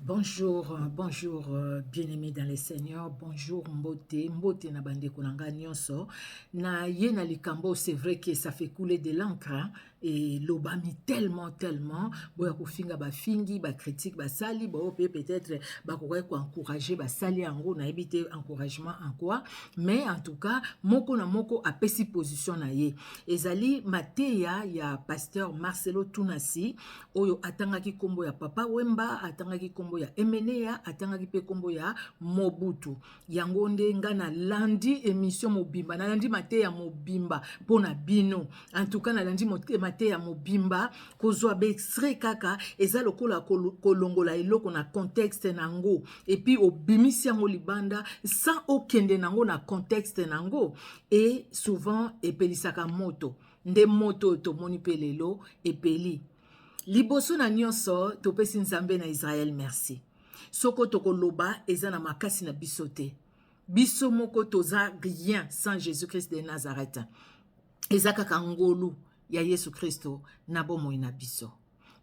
Bonjour, bien-aimés dans les seigneurs, bonjour Mbote na bande konanga nyonso. Na ye na likambo, c'est vrai que ça fait couler de l'encre, hein, et l'obami tellement, boya kofinga ba fingi, ba critique, ba sali, ba opé peut-être, ba kokoye ko encourager, ba sali ango, na ebite encouragement en quoi, mais en tout cas, moko na moko a pesi position na ye. Ezali mateya ya pasteur Marcelo Tunasi, oyo atangaki kombo ya Papa Wemba, atangaki kombo ya Emenea, atangaki pe kombo ya Mobutu. Yango nde nga na landi émission mobimba, na landi mateya mobimba pona bino. En tout cas na landi mateya mobimba kozwa be extrait kaka eza lokola kolongola eloko na contexte nango et puis obimisi yango libanda sans okende nango na contexte nango et souvent epelisaka moto nde moto tomoni pe lelo epeli. Liboso na nyonso topesi nzambe na Israël merci. Soko tokoloba eza na makasi na biso te. Biso moko toza rien sans Jésus-Christ de Nazareth. Eza kaka ngolu ya Yesu Christo na bomoi na biso.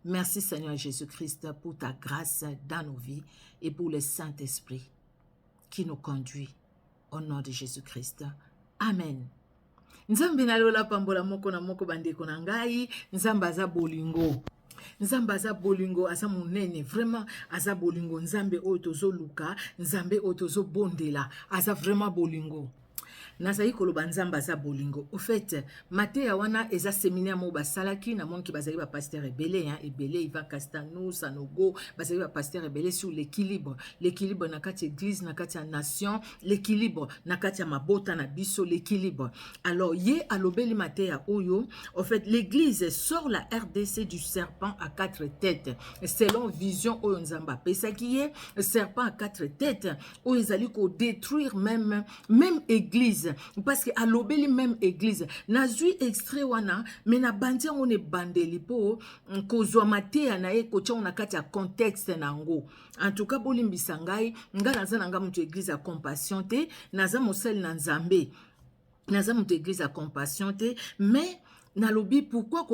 Merci Seigneur Jésus-Christ pour ta grâce dans nos vies et pour le Saint-Esprit qui nous conduit au nom de Jésus-Christ. Amen. Nzambe na lola pambola moko na moko bandeko na ngai, nzambe aza bolingo. Nzambe aza bolingo, aza monene, vraiment aza bolingo, nzambe oyo tozoluka, nzambe oyo tozobondela, aza vraiment bolingo. Nazali koloba nzambe aza bolingo. Au fait, mateya wana eza séminaire mo basalaki na monki bazali ba pasteur ebele, hein, ebele Iva Castano, Sanogo, bazali ba pasteur ebele sur l'équilibre na kati église, na kati ya nation, l'équilibre na kati ya mabota na biso, l'équilibre. Alors ye alobeli mateya oyo, au fait l'église sort la RDC du serpent à quatre têtes. Selon vision oyo nzamba pesaki ye, serpent à quatre têtes oyo ezali ko détruire même église. Parce que à l'obéli même église nazui extrait wana mais na bandi on ne bandeli po kozwa mateya na ye kocha on kati ya contexte nango. En tout cas bolimbisa ngai nga naza nanga mutu église à compassion te, naza mosel na nzambe, naza mutu église à compassion te, mais nalobi pourquoi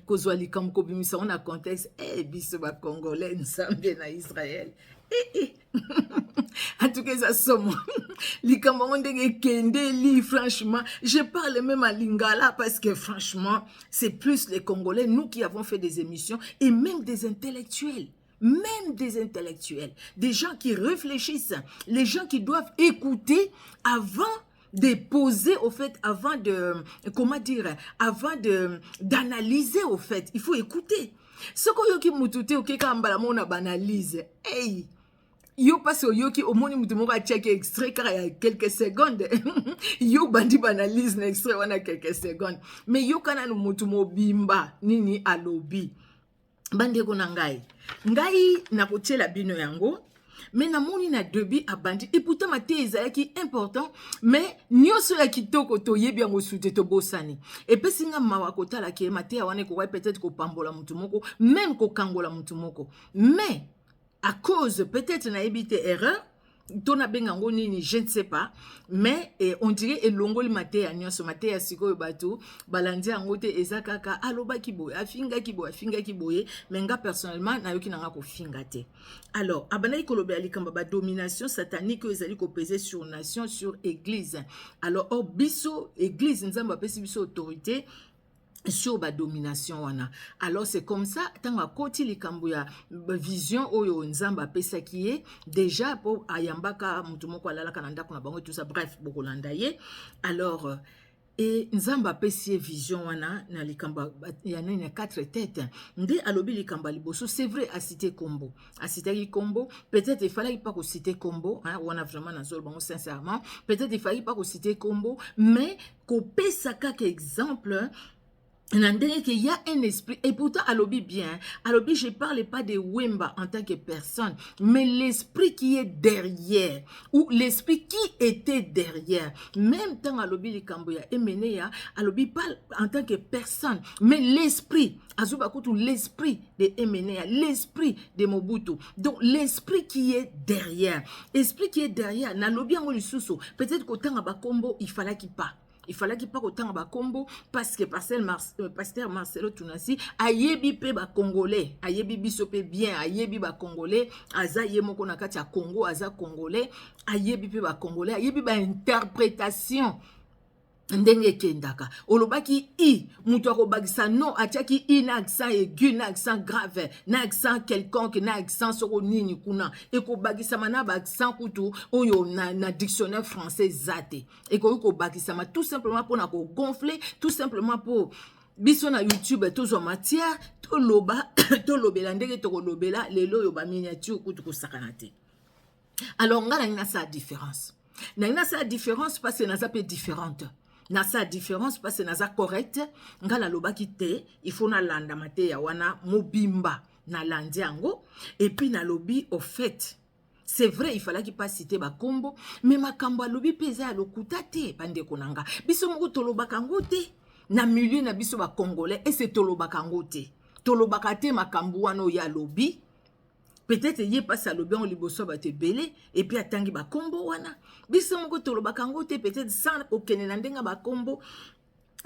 kozwa likambo kobimisa on a contexte biso ba congolais nzambe na Israël. En tout cas, ça somme. Franchement, je parle même à Lingala parce que franchement, c'est plus les Congolais, nous qui avons fait des émissions et même des intellectuels. Même des intellectuels, des gens qui réfléchissent, les gens qui doivent écouter avant de poser au fait, avant de, comment dire, avant d'analyser au fait. Il faut écouter. Ce qu'on yoki mutute ok kambala mona banalise. Hey, yo passe au yoki au moni mutu moko check extrait car il y a quelques secondes. Yo bandi banalise na extrait wana quelques secondes. Mais yo kana no mutu mobimba nini alobi. Bande ko na ngai. Ngai na kotiela bino yango. Mais na moni na debi abandi et pourtant ma thèse qui important mais nyoso ya kitoko to yebi yango sute to bosani et pe singa mawa kota la ke mate ya wane ko peut-être ko pambola mutu moko même ko kangola mutu moko mais à cause peut-être na ebité erreur tona bengango nini je ne sais pas mais on dirait elongoli mateya nyonso mateya sikoyo bato balandi yango te eza kaka aloba kiboye afinga kiboye mais nga personnellement nayoki nanga ko finga te. Alors abana koloba likamba ba domination satanique ezali ko peser sur nation sur église. Alors biso église nzamba pesi biso autorité sur ba domination wana. Alors c'est comme ça tanga koti likambo ya vision oyo nzamba pesa kiye déjà pour ayambaka mutu moko alala kananda kuna bango tout ça bref bokolanda ye. Alors et nzamba pesi vision wana na likamba ya nene quatre têtes nde alobi likamba liboso c'est vrai à citer combo peut-être il fallait pas citer combo hein on a vraiment dans bango sincèrement peut-être il fallait pas citer combo mais ko pesa kaka exemple. Il y a un esprit, et pourtant, alobi bien, alobi, je ne parle pas de Wemba en tant que personne, mais l'esprit qui est derrière, ou l'esprit qui était derrière. Même temps, alobi, les Kamboya, Emenea, alobi parle en tant que personne, mais l'esprit, Azubakutu, l'esprit de Emenea, l'esprit de Mobutu. Donc, l'esprit qui est derrière, l'esprit qui est derrière, n'alobi en lisusu, peut-être qu'au temps, il fallait qu'il parte. il fallait qu'il pas autant ba combo parce que pasteur Marcelo Tunasi ayebi pe ba congolais ayebi biso pe bien ayebi ba congolais aza ye moko na kati ya Congo aza congolais ayebi pe ba congolais ayebi ba interprétation ndenge kendaka olobaki i mutu akobakisa non atiaki i na accent aigu na accent grave na accent quelconque na accent soko nini kuna ekobakisama na baaccent kutu oyo na dictionnaire français zate ekoki kobakisama tout simplement mpona kogonfler tout simplement po biso na YouTube tozwa matière toloba tolobela ndenge tokolobela lelo oyo baminiature kutu kosakana te. Alors nga na sa différence na sa différence parce que naza pe différente na sa différence parce que naza correct nga na lobaki te il faut na landa mate ya wana mobimba na landi yango et puis na lobi au fait c'est vrai il fallait qu'il pas citer ba kombo mais makambo lobi pesa lokuta te bande konanga biso moko tolobaka ngo te na milieu na biso ba congolais et c'est tolobaka ngo te tolobaka te makambo wana ya lobi. Peut-être y passe à l'obé en liboso ba te belé et puis atangi ba kombo wana biso moko tolobaka ngo te peut-être sans okene na ndenga ba kombo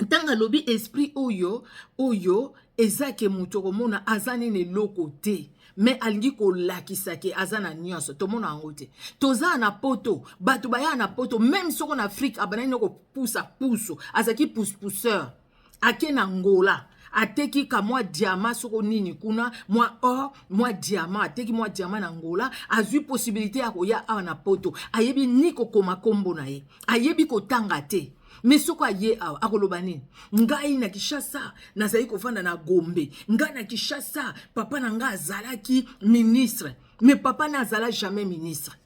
tanga lobi esprit oyo ezake mutu komona azane ne loko te mais alingi ko lakisa ke azana nyonso to mona ngo te toza na poto batu baya na poto même soko na Afrique abanani ko poussa pousso azaki pousseur ake na Angola ateki ka mwa diamant soko nini kuna mwa or mwa diamant ateki mwa diamant na Angola azui possibilité ya koya awa na poto ayebi ni kokoma kombo na ye ayebi kotanga te mais soko aye awa akoloba nini ngai na Kinshasa nazali kofanda na Gombe ngai na Kinshasa papa na nga azalaki ministre mais papa na azala jamais ministre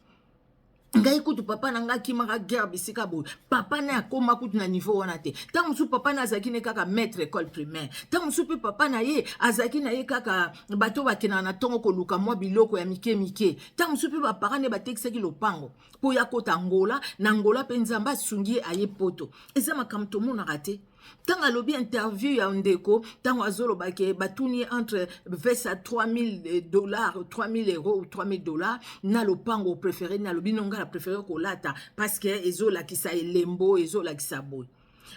ngai kutu papa na nga kimaka guerre bisika boy papa na akoma kutu na niveau wana te tangu su papa na azaki ne kaka maître école primaire tangu su pe papa na ye azaki na ye kaka bato bakena na tongo koluka mwa biloko ya mike tangu su pe ba parents ne batekisaki lopango po ya kota Angola na Angola pe nzamba sungi aye poto eza makamto mona raté. Tant à lobby interview ya ndeko tant azolo bake batuni entre verse à $3,000 $3,000 ou $3,000 na lopango préféré na lobby nonga la préféré ko lata parce que ezola ki sa elembo ezola ki sa boy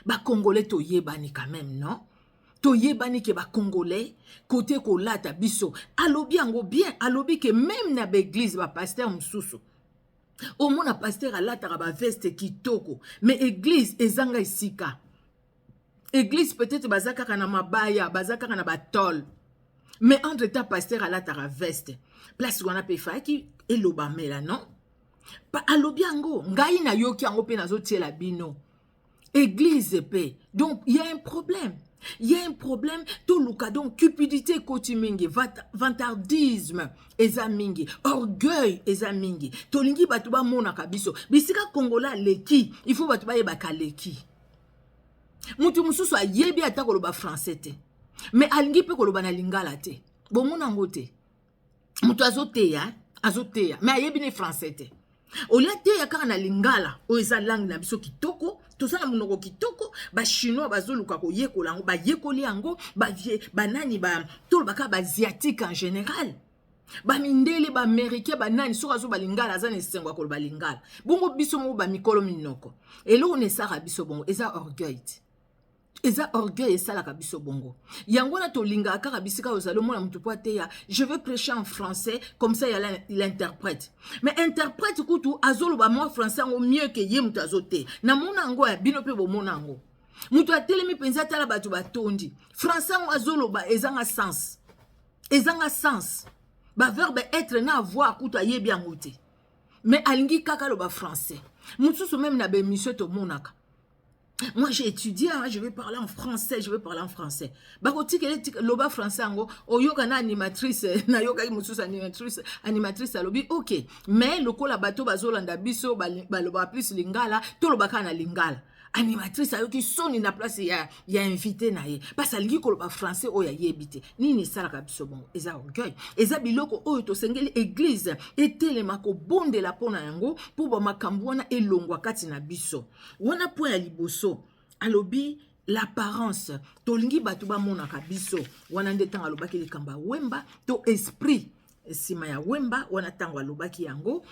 ba congolais to yebani quand même non to yebani ke ba congolais côté ko lata biso alobi yango bien alobi ke même na ba église ba pasteur mususu au moins na pasteur alata ba veste kitoko mais église ezanga isika. Église peut-être bazaka kana mabaya bazaka kana batol mais entre ta pasteur à la tara veste place wana pe faki eloba mela non pa alobiango ngai na yoki ango pe nazo tiela bino église pe donc il y a un problème tout luka donc cupidité kotimingi vantardisme eza mingi orgueil eza mingi tolingi batu ba mona kabiso bisika kongola leki il faut batu ba yebaka leki. Mutu mususu ayebi ata koloba français te mais alingi pe koloba na lingala te bomona ngo te mutu azoteya mais ayebi ne français te olia teya kaka na lingala o eza langue na biso kitoko tosala munoko kitoko ba chinois bazoluka koyekola yango bayekoli yango banani tolobaka ba asiatique en général ba mindele ba américain ba nani soka zo balingala azana esengo koloba lingala bongo biso mo ba mikolo minoko elo ne sara biso bongo eza orgueil eza orgueil esalaka biso bongo yango na tolinga kaka bisika ozalo mona mutu po ateya je veux prêcher en français comme ça il interprète mais interprète kutu azoloba moi français ngo mieux que ye mutu azote na mona ngo ya bino pe bo mona ngo mutu atelemi penza tala batu batondi français ngo azoloba ezanga sens ba verbe être na avoir kutu ayebi yango te mais alingi kaka loba français mutu même na be mission to monaka. Moi j'ai étudié, hein, je vais parler en français. Bakoti kele loba français ango, oyoka na animatrice, na yoka mususu animatrice alobi, ok. Mais loko la bato bazolanda biso baloba plus lingala, to lobaka na lingala. Animatrice ayoki soni na place ya invité na ye. Parce alingi koloba français oya yebite. Nini salaka biso bongo, eza orgueil. Eza biloko oyo to sengeli église etelema ko bondela pona yango pour ba makambo wana elongwa kati na biso. Wana po ya liboso alobi l'apparence tolingi batu ba mona ka biso wana ndetanga alobaki likamba wemba to esprit sima ya wemba wana tango alobaki yango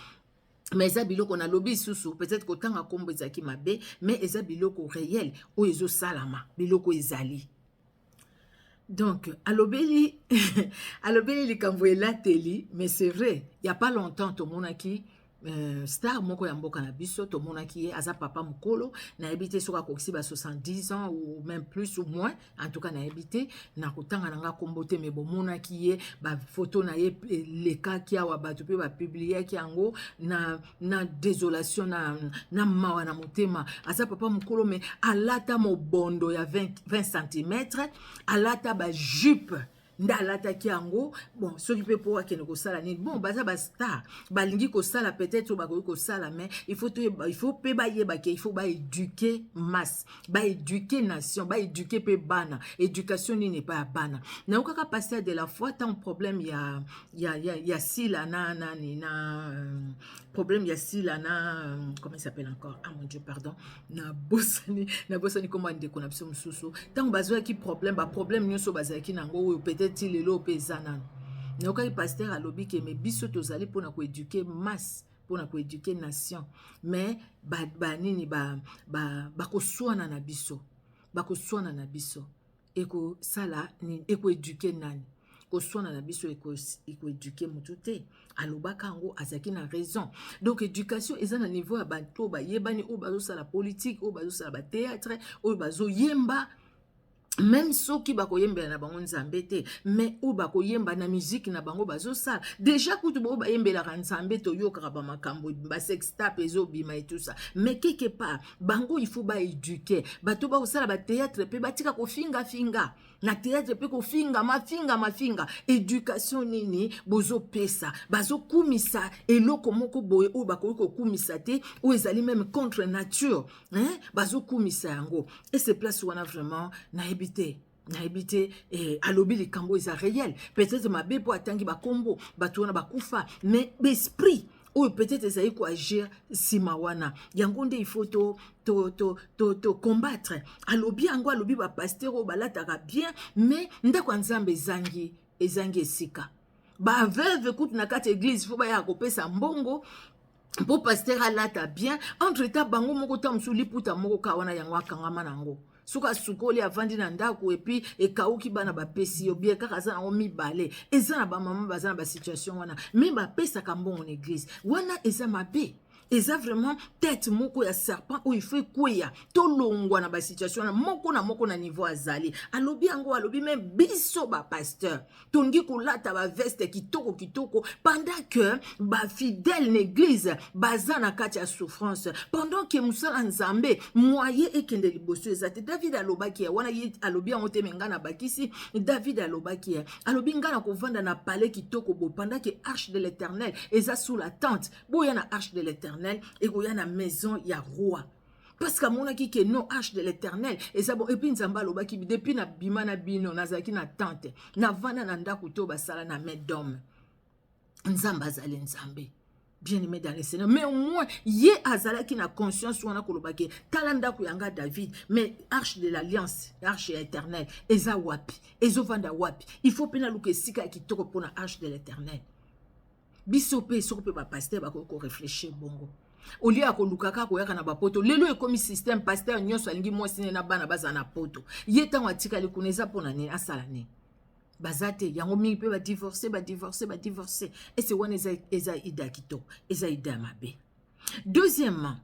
mais eza biloko na lobi susu peut-être kotanga kombo ezalaki mabe mais eza biloko réel oyo ezosalama biloko ezali. Donc alobeli alobeli likambo elateli mais c'est vrai il y a pas longtemps tomonaki star moko ya mboka na biso tomonaki ye aza papa mokolo nayebi te soki akokisi ba 70 ans ou même plus ou moins en tout cas nayebi te na kotanga na nga kombo te mais bomonaki ye bafoto na ye lekaki awa bato mpe bapubliaki yango na désolation na mawa na motema aza papa mokolo mais alata mobondo ya 20 cm alata bajupe nde alataki yango bon soki mpe mpo akende kosala nini bon baza bastar balingi kosala peut-être bakoki kosala mais il faut mpe bayebake il faut baéduke masse baéduke nation baéduke mpe bana éducation nini epa ya bana naokaka passer de la foi tant problème ya sila na nani na problème ya sila na comment il s'appelle encore ah mon dieu pardon na bosani kombo ya ndeko na biso mosusu ntango bazwaki problème nyonso bazalaki nango oyo peut-être ti lelo mpe eza nano naokaki paster alobi ke me biso tozali mpona koéduke masse mpona koéduke nation mais banini bakoswana na biso ekosala nini ekoéduke nani koswana na biso ekoéduke motu te alobaka yango azalaki na raison donc éducation eza na niveau ya bato bayebani oyo bazosala politique oyo bazosala batéâtre oyo bazoyemba même soki bakoyembela na bango nzambe te mais oyo bakoyemba na musique na bango bazosala déjà kutu bao bayembelaka nzambe toyokaka bamakambo basextape ezobima et tout ça mais quelque part bango il faut baéduke bato bakosala batéâtre mpe batika kofingafinga na théâtre mpe kofinga éducation nini bozopesa bazokumisa eloko moko boye oyo bakoki kokumisa te oyo ezali même contre nature bazokumisa yango et ce place wana vraiment nayebi te alobi likambo eza réel peut-être mabe mpo atangi bakombo bato wana bakufa mais besprit oyo peut-être ezali koagir nsima wana yango nde il faut to combattre alobi yango alobi bapaster oyo balataka bien mais ndako ya nzambe ezangi esika baveuve kutu na kati église fo baya kopesa mbongo mpo paster alata bien entre temps bango moko ta mosusu liputa moko ka wana yango akangama nango soki asukoli avandi na ndako epuis ekauki bana bapesi yo bien kaka aza nango mibale eza na bamama baza na basituation wana me bapesaka mbongo na église wana eza mabe eza vraiment tête moko ya serpent oyo ifo ekweya tolongwa na basituation na moko na niveau azali alobi yango alobi me biso bapasteur tongi kolata baveste kitoko pendant que bafidèle na église baza na kati ya souffrance pendant que mosala nzambe moye ekende liboso eza te david alobaki ya wana ye alobi yango te me nga na bakisi david alobaki ya alobi nga na kovanda na palais kitoko bo pendant que arche de l'éternel eza sous la tente boya na arche de l'éternel et qu'il y a une maison, il y a roi. Parce que mon qui est non arche de l'éternel. Et ça bon, et puis nzamba loba qui depuis na bima na bino, na zaki na tante, na vana na nda kuto basala na main d'homme. Nzamba zale nzambe. Bien aimé dans le Seigneur. Mais au moins, yé azala qui na conscience ou na kolobake. Talanda kuyanga David. Mais arche de l'alliance, arche éternelle. Eza wapi. Ezo vanda wapi. Il faut pena luke sika qui toko pour la arche de l'éternel. Bisope sope ba pasteur ba ko réfléchir bongo au lieu ya kolukaka koyaka na bapoto lelo ekomi système pasteur nyonso alingi mwasi na bana baza na poto ye tango atikali kuna eza mpona nini asala nini bazate yango mingi mpe badivorce et c'est wana eza ida kitoko eza ida mabe. Deuxièmement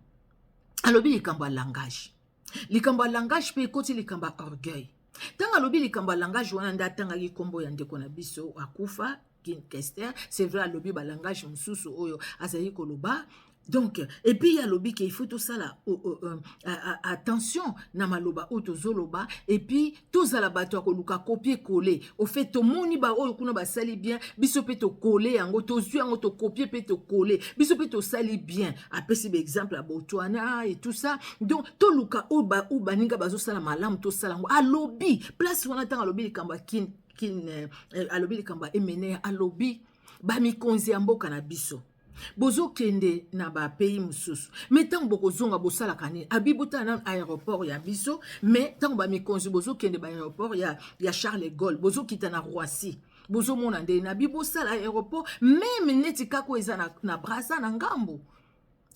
alobi likambo ya langage mpe ekoti likambo ya orgueil ntango alobi likambo ya langage wana nde atangaki kombo ya ndeko na biso akufa Kester, c'est vrai, alobi ba langage mususu oyo azali koloba. Donc, et puis il y a lobby qu'il faut tout ça là, attention, na maloba ou to zoloba, et puis tout ça là bato akoluka copier coller. Au fait to moni ba oyo kuna ba sali bien, biso pe to coller yango to zui yango to copier pe to coller, biso pe to sali bien. Après c'est exemple à Botswana et tout ça. Donc to luka ou ba ninga bazo sala malam to sala ngo a lobby, place wana tanga lobby likamba alobi likamba emene alobi ba mikonzi ya mboka na biso bozo kende na ba pays mususu mais tant boko zonga bosala kanini abibuta na aéroport ya biso mais tant ba mikonzi bozo kende ba aéroport ya Charles de Gaulle bozo kita na Roissy bozo mona nde na bibosala aéroport même neti kako eza na brasa na ngambo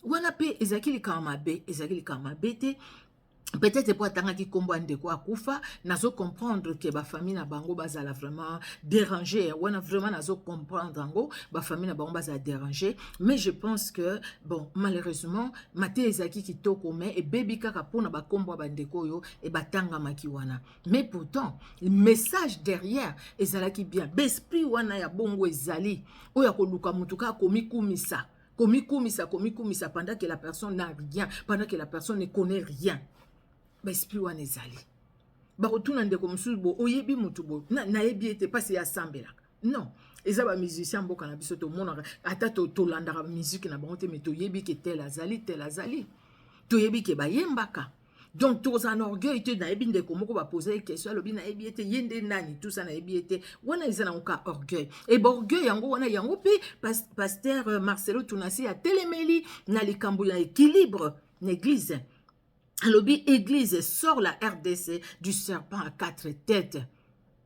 wana pe ezalaki likambo mabe te. Peut-être pour attendre qui combat de quoi kufa nazo comprendre que ba famille na bango bazala vraiment dérangé on a vraiment nazo comprendre ngo ba famille na bango bazala dérangé mais je pense que bon malheureusement maté ezaki kitoko mais et baby kaka pona ba combat bandeko yo et batanga maki wana mais pourtant le message derrière ezalaki bien l'esprit wana ya bongo ezali oya koluka mutuka komikumisa pendant que la personne n'a rien pendant que la personne ne connaît rien. Esprit wana ezali bakotuna ndeko mosusu bo oyebi mutu bo nayebi ete pasi ya sambelaka non eza ba musicien mboka na biso tomonaka ata tolandaka musique na bango te mais toyebi ke tel azali toyebi ke bayembaka donc toza na orgueil te nayebi ndeko moko baposer question alobi nayebi ete yende nani tout ça nayebi ete wana eza na oka orgueil et ba orgueil yango wana yango pe pasteur Marcelo Tunasi a telemeli na likambo ya équilibre l'église. Alobi église sort la RDC du serpent à 4 têtes.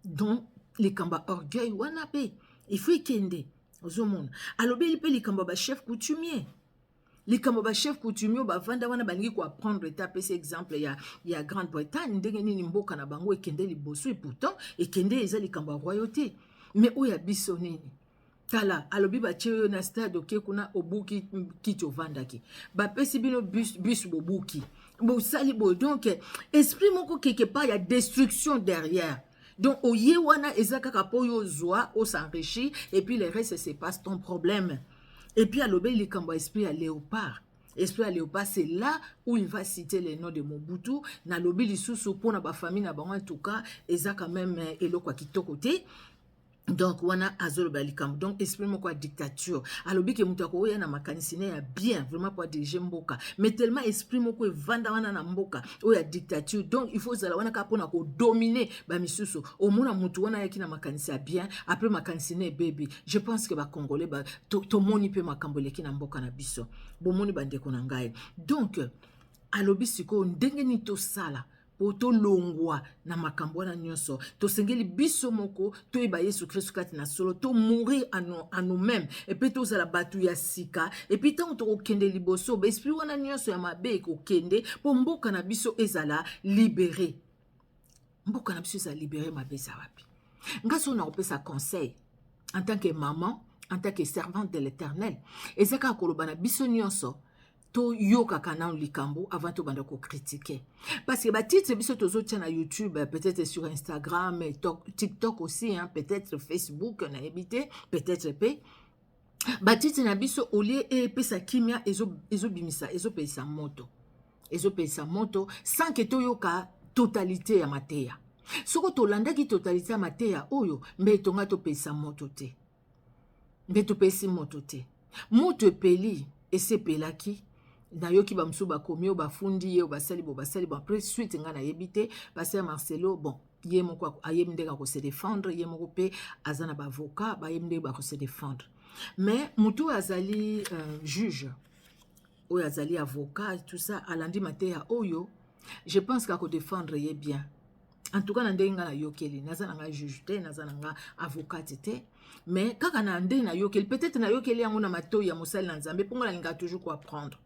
Donc, les kamba orgueil wanape. Il faut kende. Ozomon. Alobi il peut les kamba chef coutumier. Les kamba chef coutumier ba vanda wana bangi ko apprendre taper ces exemples il y a Grande-Bretagne ndenge nini mboka na bango ekende liboso et pourtant ekende eza les kamba royauté. Mais oya biso nini? Tala alobi ba tche na stade oke kuna obuki kito vandaki. Ba pesi bino bus bobuki. Bon, sali bo donc esprit moko quelque part il y a destruction derrière. Donc au yewana ezaka kapo yo zoa o s'enrichit et puis le reste se passe ton problème. Et puis à l'obé il kambo esprit à léopard. Esprit à léopard c'est là où il va citer les noms de Mobutu na lobi lisusu pona ba famille na bango en tout cas ezaka même eloko kitoko te. Donc wana azolo balikam donc exprime quoi dictature alobi ke mutu ko ya na makanisine ya bien vraiment pour diriger mboka mais tellement exprime ko vanda wana na mboka o ya dictature donc il faut zala wana ka pona ko dominer ba misusu au mona mutu wana ya kina makanisi ya bien après makanisine baby je pense que ba congolais ba to moni pe makambo leki na mboka na biso bo moni bande ko na ngai donc alobi siko ndenge ni to sala poto longwa na makambo na nyonso to sengeli biso moko to yeba Yesu Christ kati na solo to mourir à nous-mêmes et puis to zala batu ya sika et puis tant to kende liboso ba esprit wana nyonso ya mabe ko kende po mboka na biso ezala libéré mboka na biso ezala libéré mabe za wapi ngaso na opesa conseil en tant que maman en tant que servante de l'Éternel ezaka koloba na biso nyonso to yoka kana likambo avant to banda ko critiquer parce que ba titre biso tozo tia na YouTube peut-être sur Instagram TikTok aussi hein peut-être Facebook na ebité peut-être pe ba titre na biso olie e pesa kimia ezo bimisa ezo pesa moto sans que to yoka totalité ya mateya soko to landaki totalité ya mateya oyo mbe tonga to pesa moto te mbe to pesi moto te moto peli esepelaki na yoki ba msu ba komi o ba fundi ye o basali bo après suite nga na yebite pasteur Marcelo bon ye moko ayem ndeka ko se défendre ye moko pe azana ba avocat ba yem ndeka ko se défendre mais mutu azali juge o azali avocat tout ça alandi mateya oyo je pense qu'à ko défendre ye bien en tout cas na ndenga na yokeli nazana nga juge te nazana nga avocat te mais kaka na ndenga na yokeli peut-être na yokeli yango na mato ya mosali na nzambe ponga linga toujours ko apprendre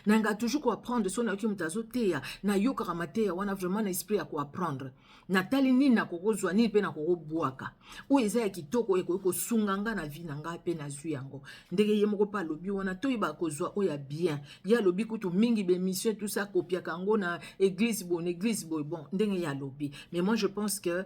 nanga toujours ko apprendre so na yoki mutazo teya na yoka mateya wana vraiment na esprit ya ko apprendre na tali nini na kokozwa nini pe na kokobwaka o eza ya kitoko eko sunganga na vie na nga pe na zwi yango ndenge ye moko pa lobi wana to iba kozwa o ya bien ya lobi kutu mingi be mission tout ça kopia kango na église bon ndenge ya lobi mais moi je pense que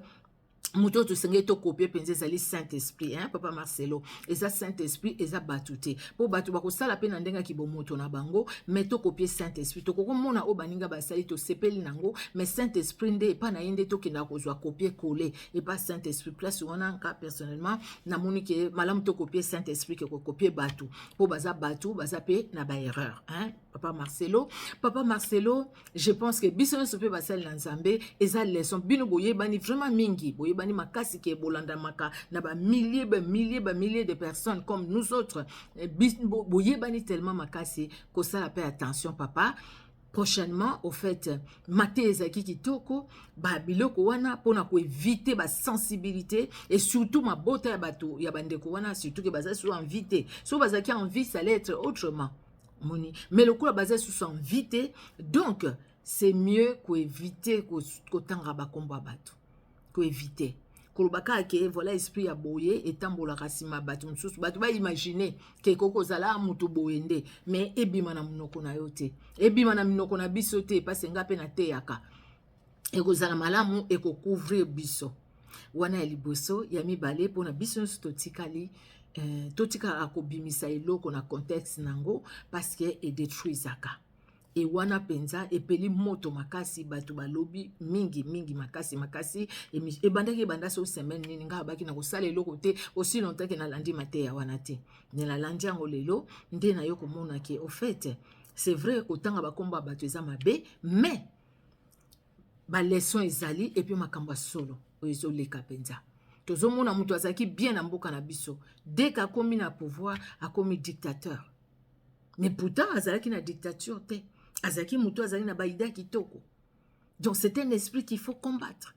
Muto to senge to copier penze zali Saint-Esprit hein papa Marcelo eza Saint-Esprit eza batute po batu bako sala pe na ndenga ki bomoto na bango mais to copier Saint-Esprit to kokomona o baninga basali to sepeli nango mais Saint-Esprit nde pa na yende to kenda kozwa copier coller et pas Saint-Esprit place on a cas personnellement na moni ke malam to copier Saint-Esprit ke ko copier batu po baza pe na ba erreur hein papa Marcelo je pense que biso so pe basali na Nzambe eza leçon bino boye bani vraiment mingi boye bani makasi ke bolanda maka na ba milliers de personnes comme nous autres boye bani tellement makasi ko ça la paix attention papa prochainement au fait maté ezaki kitoko ba biloko wana pona ko éviter ba sensibilité et surtout ma bota ya bato ya bandeko wana surtout que baza so invité so bazaki envie ça allait être autrement Mais le coup la base sur son vite, donc c'est mieux qu'éviter qu'autant bakomba bato, qu'éviter. Kolobaka ke voilà esprit ya boye etambola kasima bato msusu bato ba imaginer ke koko zala mutu boyende mais ebima na munoko na yote ebima na munoko na biso te parce ngape na te yaka ekozala malamu ekocouvrir biso wana ya liboso ya mibale pona biso totikali totika akobimisa eloko na contexte nango parce que e détruisaka e wana penza epeli moto makasi bato balobi mingi makasi e bandaki banda so semaine nini nga baki na kosala eloko te aussi longtemps que na landi mateya wana te ne la landi yango lelo nde na yo komona ke au fait c'est vrai kotanga bakomba bato eza mabe mais ba leçon ezali et puis makambo solo ozo leka penza tozomona mutu azaki bien na mboka na biso dès qu'akomi na pouvoir akomi dictateur mais pourtant azalaki na dictature te azaki mutu azali na baida kitoko. Donc c'est un esprit qu'il faut combattre.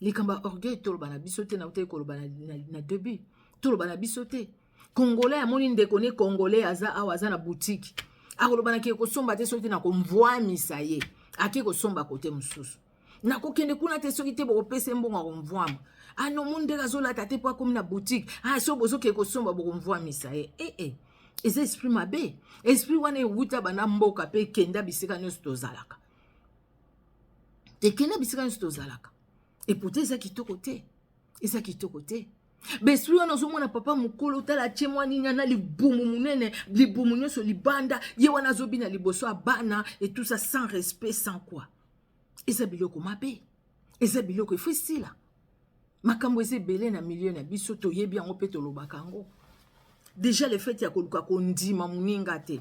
Les kamba orgueil tolo bana bisote na uté kolo bana na début. Tolo bana bisote. Congolais amoni ndekone congolais aza na boutique. Akolo bana ki ko somba te sote na ko mvoa misaye. Aki ko somba kote mususu. Na ko kende kuna te soki te bo pese mbonga ko mvoa. Ah non monde gazola tate po comme na boutique. Ah so bozo ke ko somba bo mvoa misaye. Et c'est esprit mabe. Esprit wane wuta bana mboka pe kenda bisika nyonso tozalaka. Te kenda bisika nyonso tozalaka. Et pourtant eza kitoko te. Eza kitoko te. Esprit wana ozomona papa mukolo tala tchemwa ninya na libumu munene, libumu nyonso libanda, ye wana zobi na liboso abana et tout ça sans respect sans quoi. Eza biloko mabe. Eza biloko ifisila. Makambo eze belé na milieu na biso to yebi yango pe to lobaka yango. Déjà le fait ya koluka kondima muninga te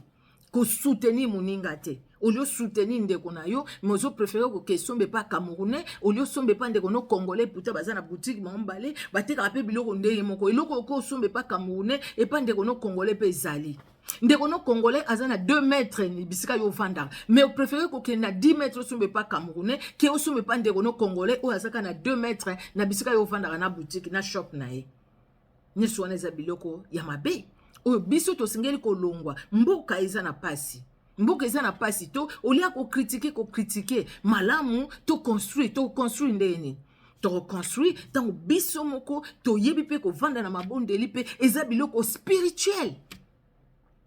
ko soutenir muninga te au lieu soutenir ndeko na yo mais ozo préférer ko kesombe pas camerounais au lieu sombe pas ndeko no congolais puta baza na boutique mambale bateka pe biloko ndeye moko eloko ko sombe pas camerounais et pas ndeko no congolais pe zali ndeko no congolais azana 2 mètres ni bisika yo vanda mais au préférer ko na 10 mètres sombe pas camerounais ke o sombe pas ndeko no congolais o azaka na 2 mètres na bisika yo vanda na boutique na shop na ye. Nyesu wana eza biloko ya mabe oyo biso tosengeli kolongwa mboka eza na pasi to olia ko critiquer malamu to construire ndeni to reconstruire tango biso moko to yebi pe ko vanda na mabondeli pe eza biloko spirituel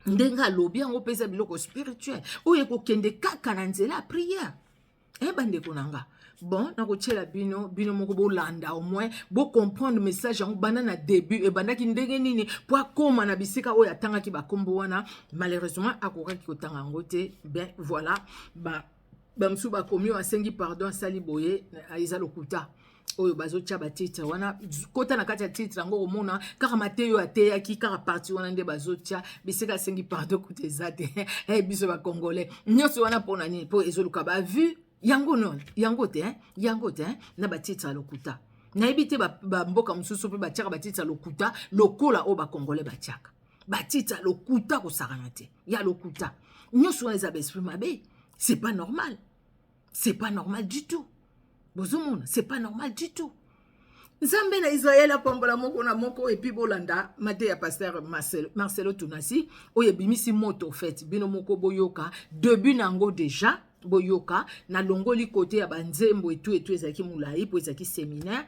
ndenga lobi yango pe eza biloko spirituel oyo ko kende kaka na nzela prière bande konanga. Bon, na kochela bino moko bolanda au moins bo comprendre message en bana na début et banda ki ndenge nini po akoma na bisika oya tanga ki bakombo wana malheureusement akoka ki kotanga ngote ben voilà ba msu ba komi asengi pardon sali boye aiza lokuta oyo bazo tia ba titre wana kota na kati ya titre ngo omona kaka mateyo ateya ki kaka parti wana nde bazo tia bisika asengi pardon kutezate biso ba congolais nyoso wana pona ni po ezoluka ba vu yango non yango te na batitra lokuta na ebite ba mboka mususu pe batiaka batitra lokuta lokola o ba congolais batiaka batitra lokuta ko saranate ya lokuta nyoso wana za esprit mabe c'est pas normal du tout bozomona c'est pas normal du tout. Nzambe na Israël apambola moko na moko et puis bolanda mate ya pasteur Marcelo Tunasi oye bimisi moto fait bino moko boyoka début nango déjà boyoka na longoli côté ya banzembo et tout ezaki mulai po ezaki séminaire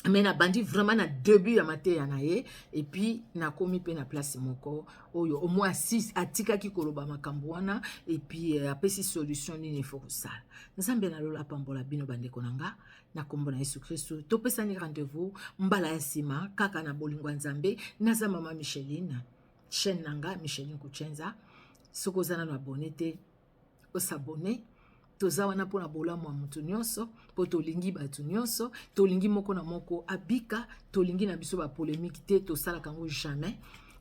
mais na bandi vraiment na début ya mate ya naye et puis na komi pe na place moko oyo au moins 6 atika ki koloba makambo wana et puis apesi solution nini faut ça nzambe na lola pambola bino bandeko nanga na kombo na Yesu Kristo topesani rendez-vous mbala ya sima kaka na bolingo nzambe naza mama Micheline chaîne nanga Micheline Kuchenza soko zana na abonné osabone toza wana pona bolamu ya mutu nyonso po tolingi batu nyonso tolingi moko na moko abika tolingi na biso ba polémique te tosala kango jamais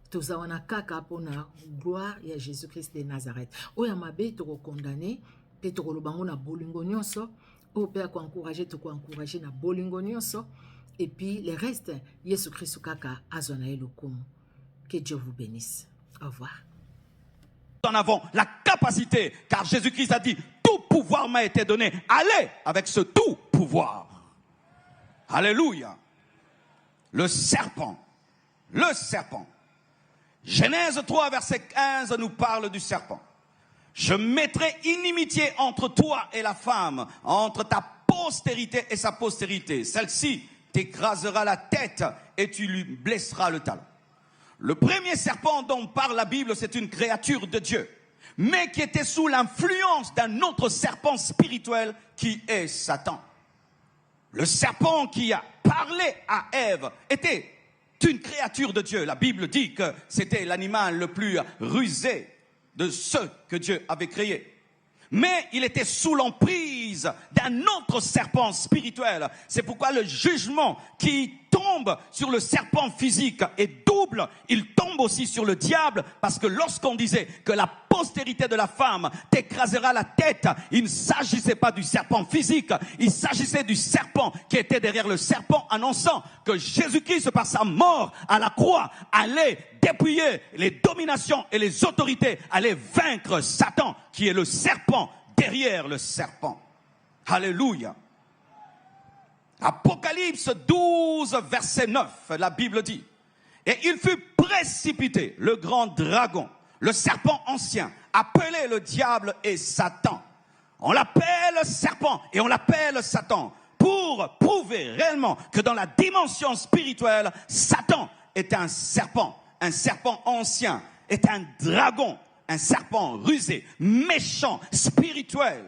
toza wana kaka pona gloire ya Jésus-Christ de Nazareth oya mabe to condamner pe to kolobango na bolingo nyonso o pe ko encourager na bolingo nyonso et puis le reste Jésus-Christ kaka azona elokumu. Que Dieu vous bénisse. Au revoir. En avant la capacité, car Jésus-Christ a dit tout pouvoir m'a été donné. Allez avec ce tout pouvoir. Alléluia. Le serpent Genèse 3, verset 15 nous parle du serpent. Je mettrai inimitié entre toi et la femme, entre ta postérité et sa postérité. Celle-ci t'écrasera la tête et tu lui blesseras le talon. Le premier serpent dont parle la Bible, c'est une créature de Dieu, mais qui était sous l'influence d'un autre serpent spirituel qui est Satan. Le serpent qui a parlé à Ève était une créature de Dieu. La Bible dit que c'était l'animal le plus rusé de ceux que Dieu avait créés. Mais il était sous l'emprise d'un autre serpent spirituel. C'est pourquoi le jugement qui tombe sur le serpent physique est double. Il tombe aussi sur le diable, parce que lorsqu'on disait que la postérité de la femme t'écrasera la tête, il ne s'agissait pas du serpent physique, il s'agissait du serpent qui était derrière le serpent, annonçant que Jésus-Christ, par sa mort à la croix, allait dépouiller les dominations et les autorités, allait vaincre Satan, qui est le serpent derrière le serpent. Alléluia. Apocalypse 12, verset 9, la Bible dit: et il fut précipité, le grand dragon, le serpent ancien, appelé le diable et Satan. On l'appelle serpent et on l'appelle Satan pour prouver réellement que dans la dimension spirituelle, Satan est un serpent ancien, est un dragon, un serpent rusé, méchant, spirituel.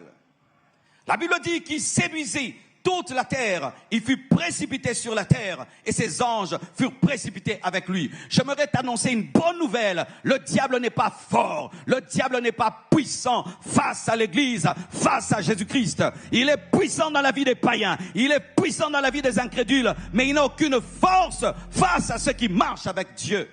La Bible dit qu'il séduisit toute la terre, il fut précipité sur la terre et ses anges furent précipités avec lui. J'aimerais t'annoncer une bonne nouvelle. Le diable n'est pas fort, le diable n'est pas puissant face à l'Église, face à Jésus-Christ. Il est puissant dans la vie des païens, il est puissant dans la vie des incrédules, mais il n'a aucune force face à ceux qui marchent avec Dieu.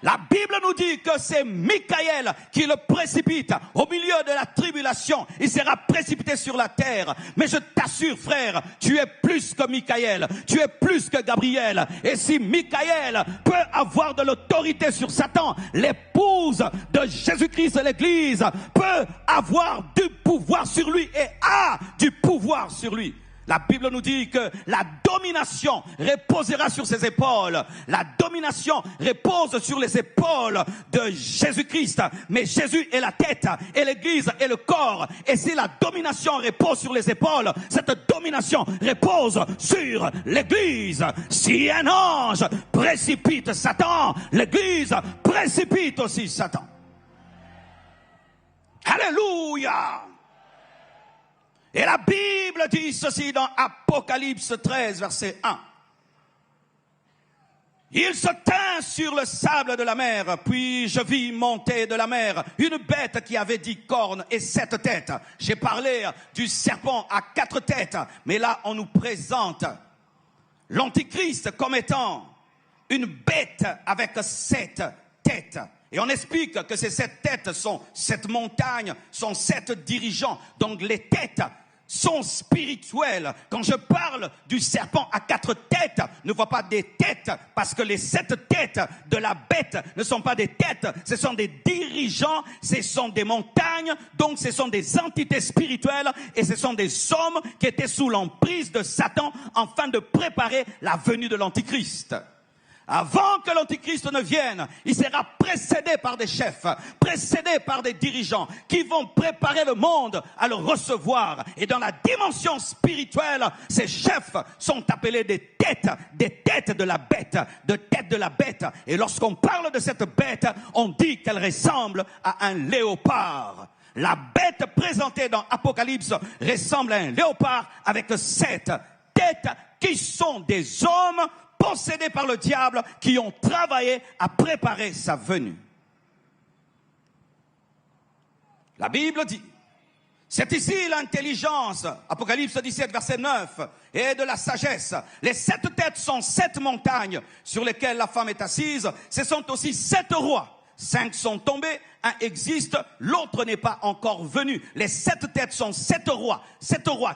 La Bible nous dit que c'est Michael qui le précipite au milieu de la tribulation. Il sera précipité sur la terre. Mais je t'assure, frère, tu es plus que Michael. Tu es plus que Gabriel. Et si Michael peut avoir de l'autorité sur Satan, l'épouse de Jésus-Christ, l'Église, peut avoir du pouvoir sur lui et a du pouvoir sur lui. La Bible nous dit que la domination reposera sur ses épaules. La domination repose sur les épaules de Jésus-Christ. Mais Jésus est la tête et l'Église est le corps. Et si la domination repose sur les épaules, cette domination repose sur l'Église. Si un ange précipite Satan, l'Église précipite aussi Satan. Alléluia! Et la Bible dit ceci dans Apocalypse 13, verset 1. Il se tint sur le sable de la mer, puis je vis monter de la mer une bête qui avait 10 cornes et 7 têtes. J'ai parlé du serpent à 4 têtes, mais là on nous présente l'Antichrist comme étant une bête avec 7 têtes. Et on explique que ces 7 têtes sont 7 montagnes, sont 7 dirigeants. Donc les têtes sont spirituelles. Quand je parle du serpent à 4 têtes, ne vois pas des têtes, parce que les 7 têtes de la bête ne sont pas des têtes, ce sont des dirigeants, ce sont des montagnes, donc ce sont des entités spirituelles, et ce sont des hommes qui étaient sous l'emprise de Satan, afin de préparer la venue de l'Antichrist. Avant que l'Antichrist ne vienne, il sera précédé par des chefs, précédé par des dirigeants qui vont préparer le monde à le recevoir. Et dans la dimension spirituelle, ces chefs sont appelés des têtes de la bête, de têtes de la bête. Et lorsqu'on parle de cette bête, on dit qu'elle ressemble à un léopard. La bête présentée dans Apocalypse ressemble à un léopard avec 7 têtes qui sont des hommes possédés par le diable, qui ont travaillé à préparer sa venue. La Bible dit, c'est ici l'intelligence, Apocalypse 17, verset 9, et de la sagesse. Les 7 têtes sont 7 montagnes sur lesquelles la femme est assise. Ce sont aussi 7 rois. 5 sont tombés, un existe, l'autre n'est pas encore venu. Les 7 têtes sont 7 rois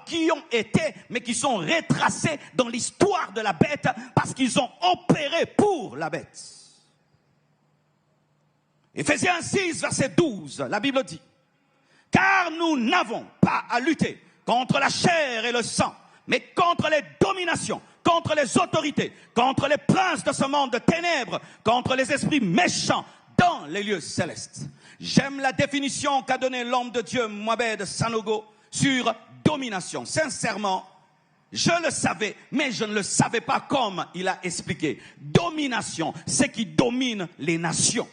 qui ont été, mais qui sont retracés dans l'histoire de la bête, parce qu'ils ont opéré pour la bête. Éphésiens 6, verset 12, la Bible dit, car nous n'avons pas à lutter contre la chair et le sang, mais contre les dominations, contre les autorités, contre les princes de ce monde de ténèbres, contre les esprits méchants dans les lieux célestes. J'aime la définition qu'a donnée l'homme de Dieu Mohamed Sanogo sur domination. Sincèrement, je le savais, mais je ne le savais pas comme il a expliqué. Domination, c'est qui domine les nations.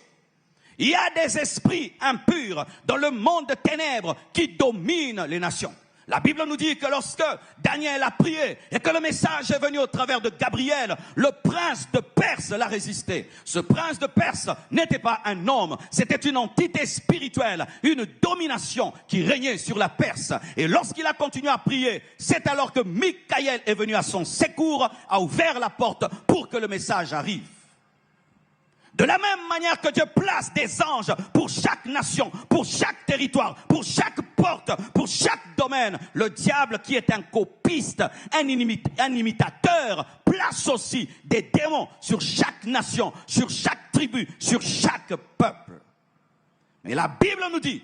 Il y a des esprits impurs dans le monde de ténèbres qui dominent les nations. La Bible nous dit que lorsque Daniel a prié et que le message est venu au travers de Gabriel, le prince de Perse l'a résisté. Ce prince de Perse n'était pas un homme, c'était une entité spirituelle, une domination qui régnait sur la Perse. Et lorsqu'il a continué à prier, c'est alors que Michael est venu à son secours, a ouvert la porte pour que le message arrive. De la même manière que Dieu place des anges pour chaque nation, pour chaque territoire, pour chaque porte, pour chaque domaine, le diable qui est un copiste, un imitateur, place aussi des démons sur chaque nation, sur chaque tribu, sur chaque peuple. Mais la Bible nous dit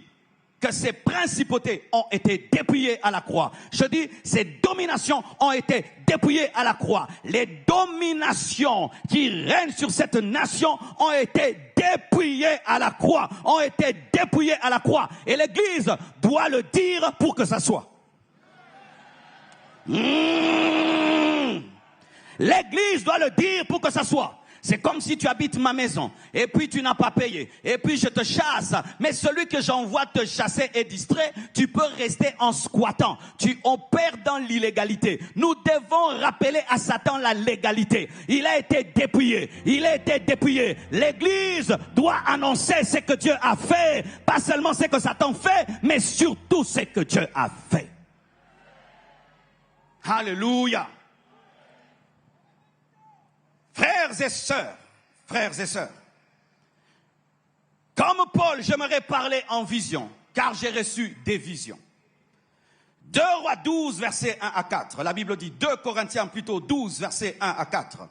que ces principautés ont été dépouillées à la croix. Je dis, ces dominations ont été dépouillées à la croix. Les dominations qui règnent sur cette nation ont été dépouillées à la croix. Ont été dépouillées à la croix. Et l'Église doit le dire pour que ça soit. L'Église doit le dire pour que ça soit. C'est comme si tu habites ma maison et puis tu n'as pas payé et puis je te chasse. Mais celui que j'envoie te chasser est distrait. Tu peux rester en squattant. Tu opères dans l'illégalité. Nous devons rappeler à Satan la légalité. Il a été dépouillé. Il a été dépouillé. L'Église doit annoncer ce que Dieu a fait. Pas seulement ce que Satan fait, mais surtout ce que Dieu a fait. Alléluia. Frères et sœurs, comme Paul, j'aimerais parler en vision, car j'ai reçu des visions. 2 Rois 12, versets 1 à 4, la Bible dit, 2 Corinthiens plutôt 12, versets 1 à 4.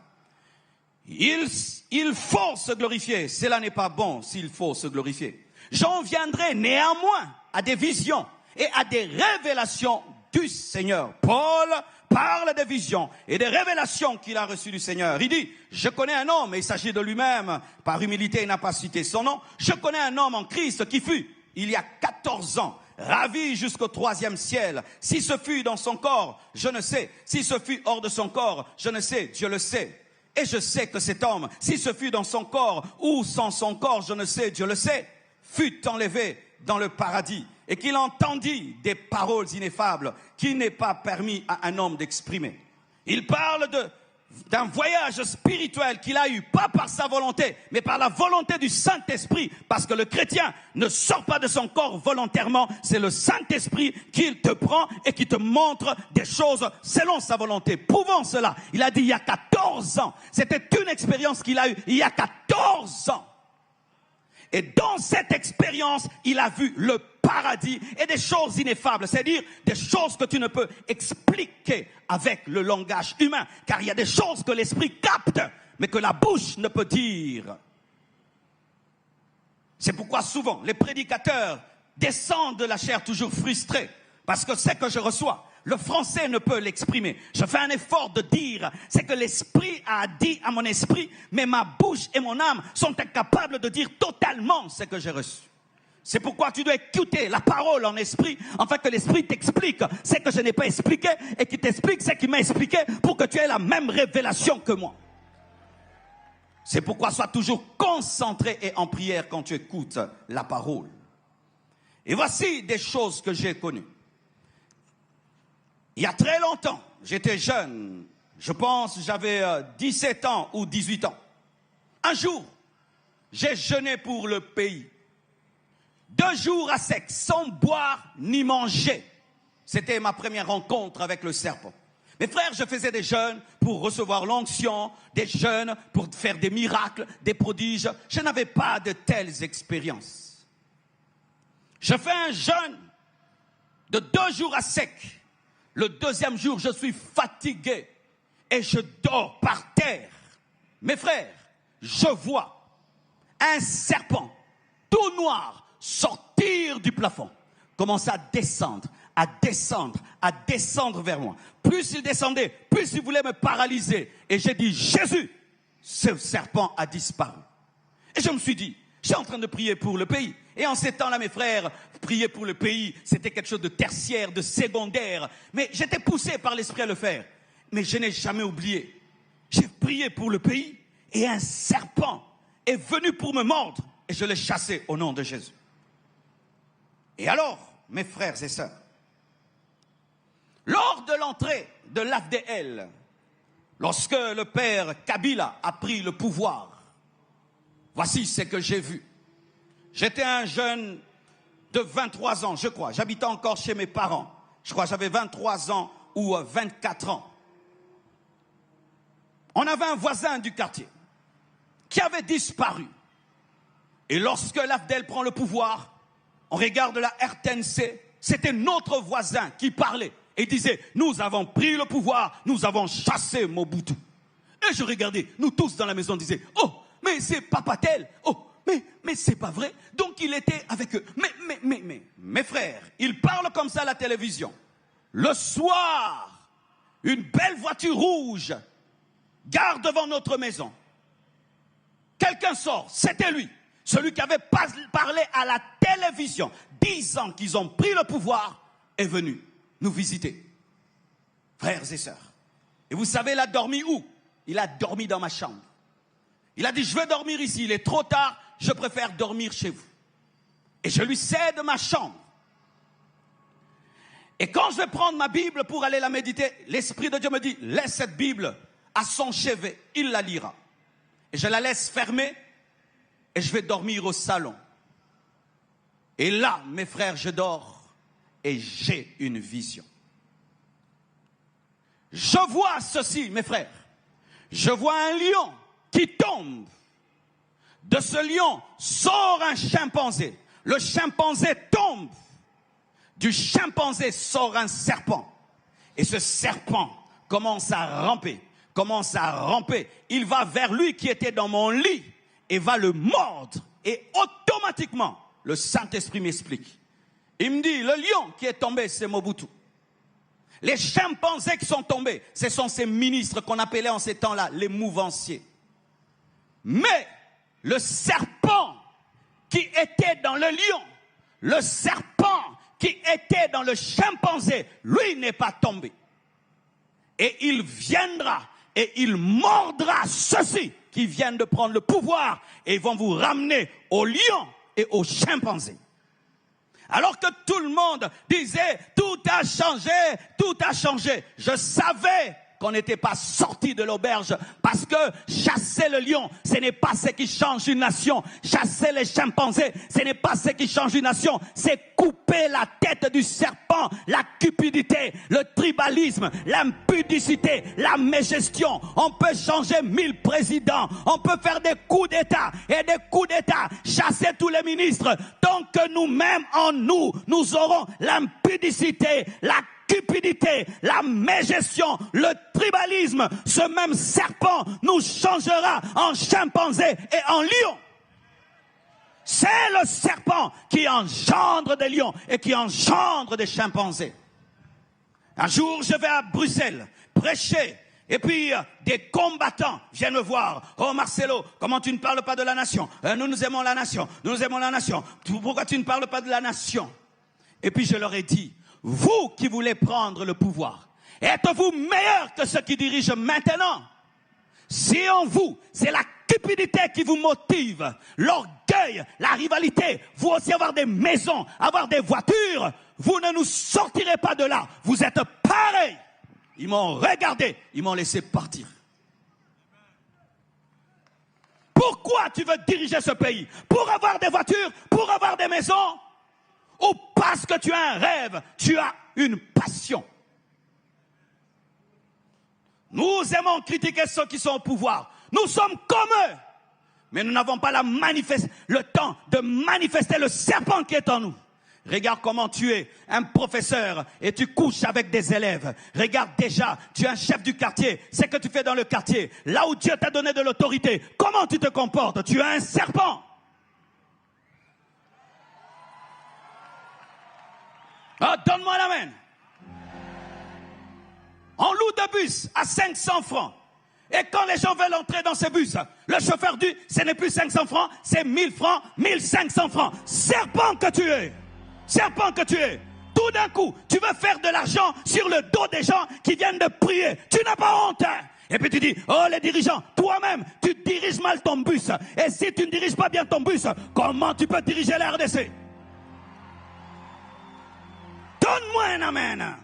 Il faut se glorifier, cela n'est pas bon s'il faut se glorifier. J'en viendrai néanmoins à des visions et à des révélations du Seigneur. Paul parle des visions et des révélations qu'il a reçues du Seigneur. Il dit, je connais un homme, et il s'agit de lui-même, par humilité il n'a pas cité son nom, je connais un homme en Christ qui fut, il y a 14 ans, ravi jusqu'au 3e ciel. Si ce fut dans son corps, je ne sais. Si ce fut hors de son corps, je ne sais, Dieu le sait. Et je sais que cet homme, si ce fut dans son corps ou sans son corps, je ne sais, Dieu le sait, fut enlevé dans le paradis. Et qu'il entendit des paroles ineffables qui n'est pas permis à un homme d'exprimer. Il parle d'un voyage spirituel qu'il a eu, pas par sa volonté, mais par la volonté du Saint-Esprit, parce que le chrétien ne sort pas de son corps volontairement, c'est le Saint-Esprit qui te prend et qui te montre des choses selon sa volonté. Prouvons cela. Il a dit il y a 14 ans, c'était une expérience qu'il a eue il y a 14 ans. Et dans cette expérience, il a vu le paradis et des choses ineffables, c'est-à-dire des choses que tu ne peux expliquer avec le langage humain, car il y a des choses que l'esprit capte, mais que la bouche ne peut dire. C'est pourquoi souvent les prédicateurs descendent de la chair toujours frustrés, parce que c'est que je reçois. Le français ne peut l'exprimer. Je fais un effort de dire ce que l'esprit a dit à mon esprit, mais ma bouche et mon âme sont incapables de dire totalement ce que j'ai reçu. C'est pourquoi tu dois écouter la parole en esprit, afin que l'esprit t'explique ce que je n'ai pas expliqué et qu'il t'explique ce qu'il m'a expliqué pour que tu aies la même révélation que moi. C'est pourquoi sois toujours concentré et en prière quand tu écoutes la parole. Et voici des choses que j'ai connues. Il y a très longtemps, j'étais jeune, je pense j'avais 17 ans ou 18 ans. Un jour, j'ai jeûné pour le pays. 2 jours à sec, sans boire ni manger. C'était ma première rencontre avec le serpent. Mes frères, je faisais des jeûnes pour recevoir l'onction, des jeûnes pour faire des miracles, des prodiges. Je n'avais pas de telles expériences. Je fais un jeûne de 2 jours à sec. Le 2e jour, je suis fatigué et je dors par terre. Mes frères, je vois un serpent tout noir sortir du plafond, commencer à descendre à descendre vers moi. Plus il descendait, plus il voulait me paralyser. Et j'ai dit, Jésus, ce serpent a disparu. Et je me suis dit, je suis en train de prier pour le pays. Et en ces temps-là, mes frères, prier pour le pays, c'était quelque chose de tertiaire, de secondaire. Mais j'étais poussé par l'esprit à le faire. Mais je n'ai jamais oublié. J'ai prié pour le pays et un serpent est venu pour me mordre. Et je l'ai chassé au nom de Jésus. Et alors, mes frères et sœurs, lors de l'entrée de l'AFDL, lorsque le père Kabila a pris le pouvoir, voici ce que j'ai vu. J'étais un jeune de 23 ans, je crois. J'habitais encore chez mes parents. Je crois que j'avais 23 ans ou 24 ans. On avait un voisin du quartier qui avait disparu. Et lorsque l'AFDL prend le pouvoir, on regarde la RTNC, c'était notre voisin qui parlait et disait, nous avons pris le pouvoir, nous avons chassé Mobutu. Et je regardais, nous tous dans la maison disaient, oh, mais c'est Papa tel, oh, mais c'est pas vrai. Donc il était avec eux. Mais, mes frères, ils parlent comme ça à la télévision. Le soir, une belle voiture rouge gare devant notre maison. Quelqu'un sort, c'était lui. Celui qui avait parlé à la télévision, 10 ans qu'ils ont pris le pouvoir, est venu nous visiter. Frères et sœurs. Et vous savez, il a dormi où? Il a dormi dans ma chambre. Il a dit, je vais dormir ici, il est trop tard, je préfère dormir chez vous. Et je lui cède ma chambre. Et quand je vais prendre ma Bible pour aller la méditer, l'Esprit de Dieu me dit, laisse cette Bible à son chevet, il la lira. Et je la laisse fermer et je vais dormir au salon. Et là, mes frères, je dors et j'ai une vision. Je vois ceci, mes frères. Je vois un lion qui tombe. De ce lion sort un chimpanzé. Le chimpanzé tombe. Du chimpanzé sort un serpent. Et ce serpent commence à ramper. Il va vers lui qui était dans mon lit et va le mordre. Et automatiquement, le Saint-Esprit m'explique. Il me dit, le lion qui est tombé, c'est Mobutu. Les chimpanzés qui sont tombés, ce sont ces ministres qu'on appelait en ces temps-là les mouvanciers. Mais le serpent qui était dans le lion, le serpent qui était dans le chimpanzé, lui n'est pas tombé. Et il viendra et il mordra ceux-ci qui viennent de prendre le pouvoir et ils vont vous ramener au lion et au chimpanzé. Alors que tout le monde disait tout a changé. Je savais qu'on n'était pas sorti de l'auberge parce que chasser le lion, ce n'est pas ce qui change une nation. Chasser les chimpanzés, ce n'est pas ce qui change une nation. C'est couper la tête du serpent, la cupidité, le tribalisme, l'impudicité, la mégestion. On peut changer 1000 présidents, on peut faire des coups d'État et des coups d'État, chasser tous les ministres. Tant que nous-mêmes en nous, nous aurons l'impudicité, la cupidité, la mégestion, le tribalisme, ce même serpent nous changera en chimpanzé et en lion. C'est le serpent qui engendre des lions et qui engendre des chimpanzés. Un jour, je vais à Bruxelles prêcher et puis des combattants viennent me voir. Oh Marcelo, comment tu ne parles pas de la nation? Nous aimons la nation, nous aimons la nation. Pourquoi tu ne parles pas de la nation? Et puis je leur ai dit, vous qui voulez prendre le pouvoir, êtes-vous meilleur que ceux qui dirigent maintenant? Si en vous, c'est la cupidité qui vous motive, l'orgueil, la rivalité, vous aussi avoir des maisons, avoir des voitures, vous ne nous sortirez pas de là. Vous êtes pareils. Ils m'ont regardé, ils m'ont laissé partir. Pourquoi tu veux diriger ce pays? Pour avoir des voitures, pour avoir des maisons? Ou parce que tu as un rêve, tu as une passion? Nous aimons critiquer ceux qui sont au pouvoir. Nous sommes comme eux. Mais nous n'avons pas le temps de manifester le serpent qui est en nous. Regarde comment tu es un professeur et tu couches avec des élèves. Regarde déjà, tu es un chef du quartier. C'est que tu fais dans le quartier. Là où Dieu t'a donné de l'autorité, comment tu te comportes? Tu es un serpent. Ah, donne-moi un amen. On loue des bus à 500 francs. Et quand les gens veulent entrer dans ces bus, le chauffeur dit, ce n'est plus 500 francs, c'est 1000 francs, 1500 francs. Serpent que tu es. Serpent que tu es. Tout d'un coup, tu veux faire de l'argent sur le dos des gens qui viennent de prier. Tu n'as pas honte. Et puis tu dis, oh les dirigeants, toi-même, tu diriges mal ton bus. Et si tu ne diriges pas bien ton bus, comment tu peux diriger la RDC? Donne-moi un amen.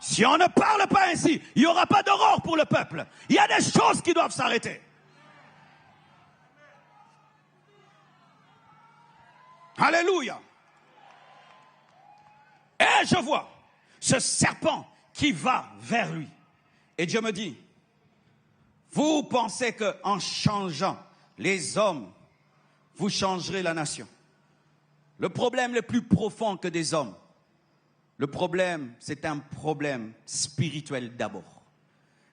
Si on ne parle pas ainsi, il n'y aura pas d'aurore pour le peuple. Il y a des choses qui doivent s'arrêter. Alléluia. Et je vois ce serpent qui va vers lui. Et Dieu me dit, vous pensez qu'en changeant les hommes, vous changerez la nation. Le problème le plus profond que des hommes, le problème, c'est un problème spirituel d'abord.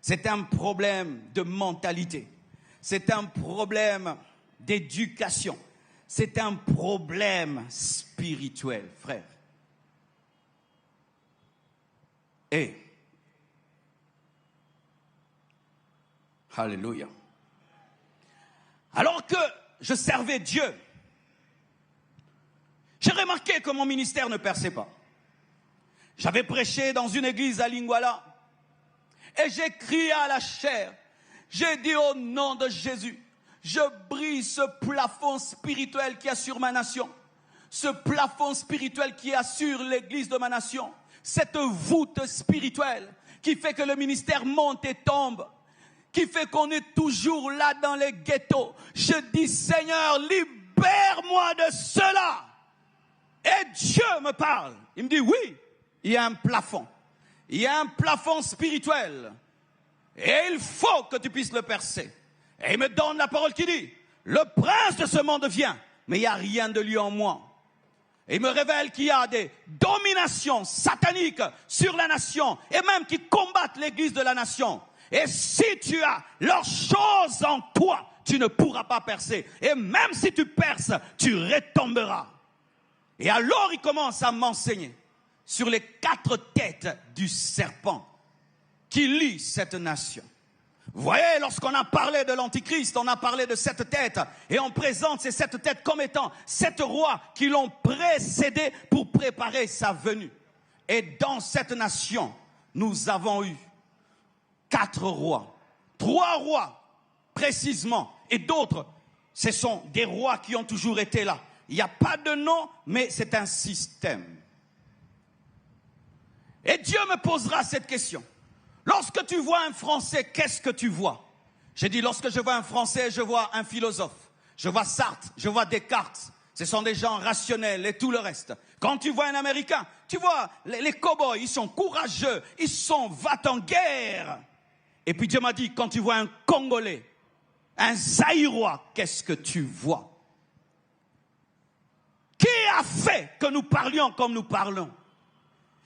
C'est un problème de mentalité. C'est un problème d'éducation. C'est un problème spirituel, frère. Et, alléluia. Alors que je servais Dieu, j'ai remarqué que mon ministère ne perçait pas. J'avais prêché dans une église à Lingwala et j'ai crié à la chair. J'ai dit au nom de Jésus, je brise ce plafond spirituel qui est sur ma nation. Ce plafond spirituel qui assure l'église de ma nation. Cette voûte spirituelle qui fait que le ministère monte et tombe. Qui fait qu'on est toujours là dans les ghettos. Je dis, Seigneur, libère-moi de cela. Et Dieu me parle. Il me dit, oui. Il y a un plafond. Il y a un plafond spirituel. Et il faut que tu puisses le percer. Et il me donne la parole qui dit, le prince de ce monde vient, mais il n'y a rien de lui en moi. Et il me révèle qu'il y a des dominations sataniques sur la nation, et même qui combattent l'église de la nation. Et si tu as leurs choses en toi, tu ne pourras pas percer. Et même si tu perces, tu retomberas. Et alors il commence à m'enseigner sur les 4 têtes du serpent qui lie cette nation. Vous voyez, lorsqu'on a parlé de l'Antichrist, on a parlé de 7 têtes. Et on présente ces 7 têtes comme étant 7 rois qui l'ont précédé pour préparer sa venue. Et dans cette nation, nous avons eu 4 rois. 3 rois, précisément. Et d'autres, ce sont des rois qui ont toujours été là. Il n'y a pas de nom, mais c'est un système. Et Dieu me posera cette question. Lorsque tu vois un Français, qu'est-ce que tu vois? J'ai dit, lorsque je vois un Français, je vois un philosophe. Je vois Sartre, je vois Descartes. Ce sont des gens rationnels et tout le reste. Quand tu vois un Américain, tu vois les cow-boys, ils sont courageux, ils sont va-t-en-guerre. Et puis Dieu m'a dit, quand tu vois un Congolais, un Zaïrois, qu'est-ce que tu vois? Qui a fait que nous parlions comme nous parlons?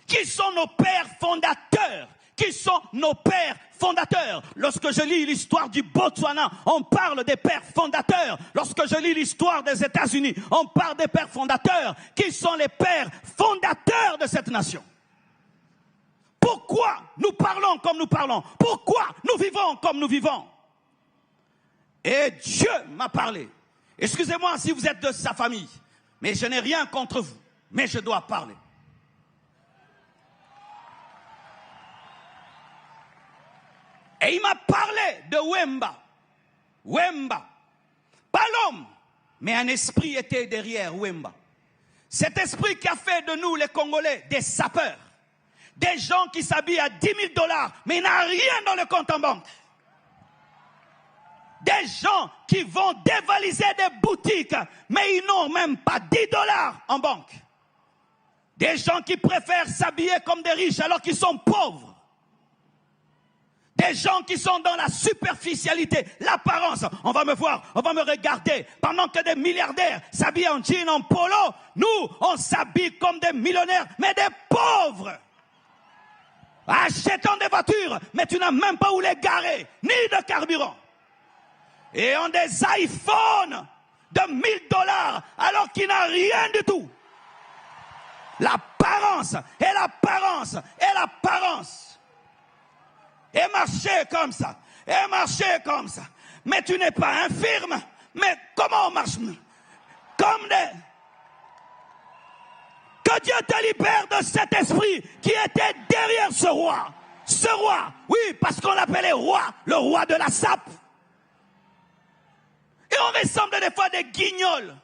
Qui sont nos pères fondateurs? Qui sont nos pères fondateurs? Lorsque je lis l'histoire du Botswana, on parle des pères fondateurs. Lorsque je lis l'histoire des États-Unis, on parle des pères fondateurs. Qui sont les pères fondateurs de cette nation? Pourquoi nous parlons comme nous parlons? Pourquoi nous vivons comme nous vivons? Et Dieu m'a parlé. Excusez-moi si vous êtes de sa famille, mais je n'ai rien contre vous. Mais je dois parler. Et il m'a parlé de Wemba. Wemba. Pas l'homme, mais un esprit était derrière Wemba. Cet esprit qui a fait de nous, les Congolais, des sapeurs. Des gens qui s'habillent à 10 000 $, mais il n'a rien dans le compte en banque. Des gens qui vont dévaliser des boutiques, mais ils n'ont même pas 10 $ en banque. Des gens qui préfèrent s'habiller comme des riches alors qu'ils sont pauvres. Des gens qui sont dans la superficialité, l'apparence. On va me voir, on va me regarder. Pendant que des milliardaires s'habillent en jean, en polo, nous, on s'habille comme des millionnaires, mais des pauvres. Achetant des voitures, mais tu n'as même pas où les garer, ni de carburant. Et ont des iPhones de 1 000 $ alors qu'il n'a rien du tout. L'apparence, et l'apparence, et l'apparence. Et marcher comme ça, et marcher comme ça. Mais tu n'es pas infirme. Mais comment on marche? Comme des... Que Dieu te libère de cet esprit qui était derrière ce roi. Ce roi, oui, parce qu'on l'appelait roi, le roi de la sape. Et on ressemble des fois à des guignols.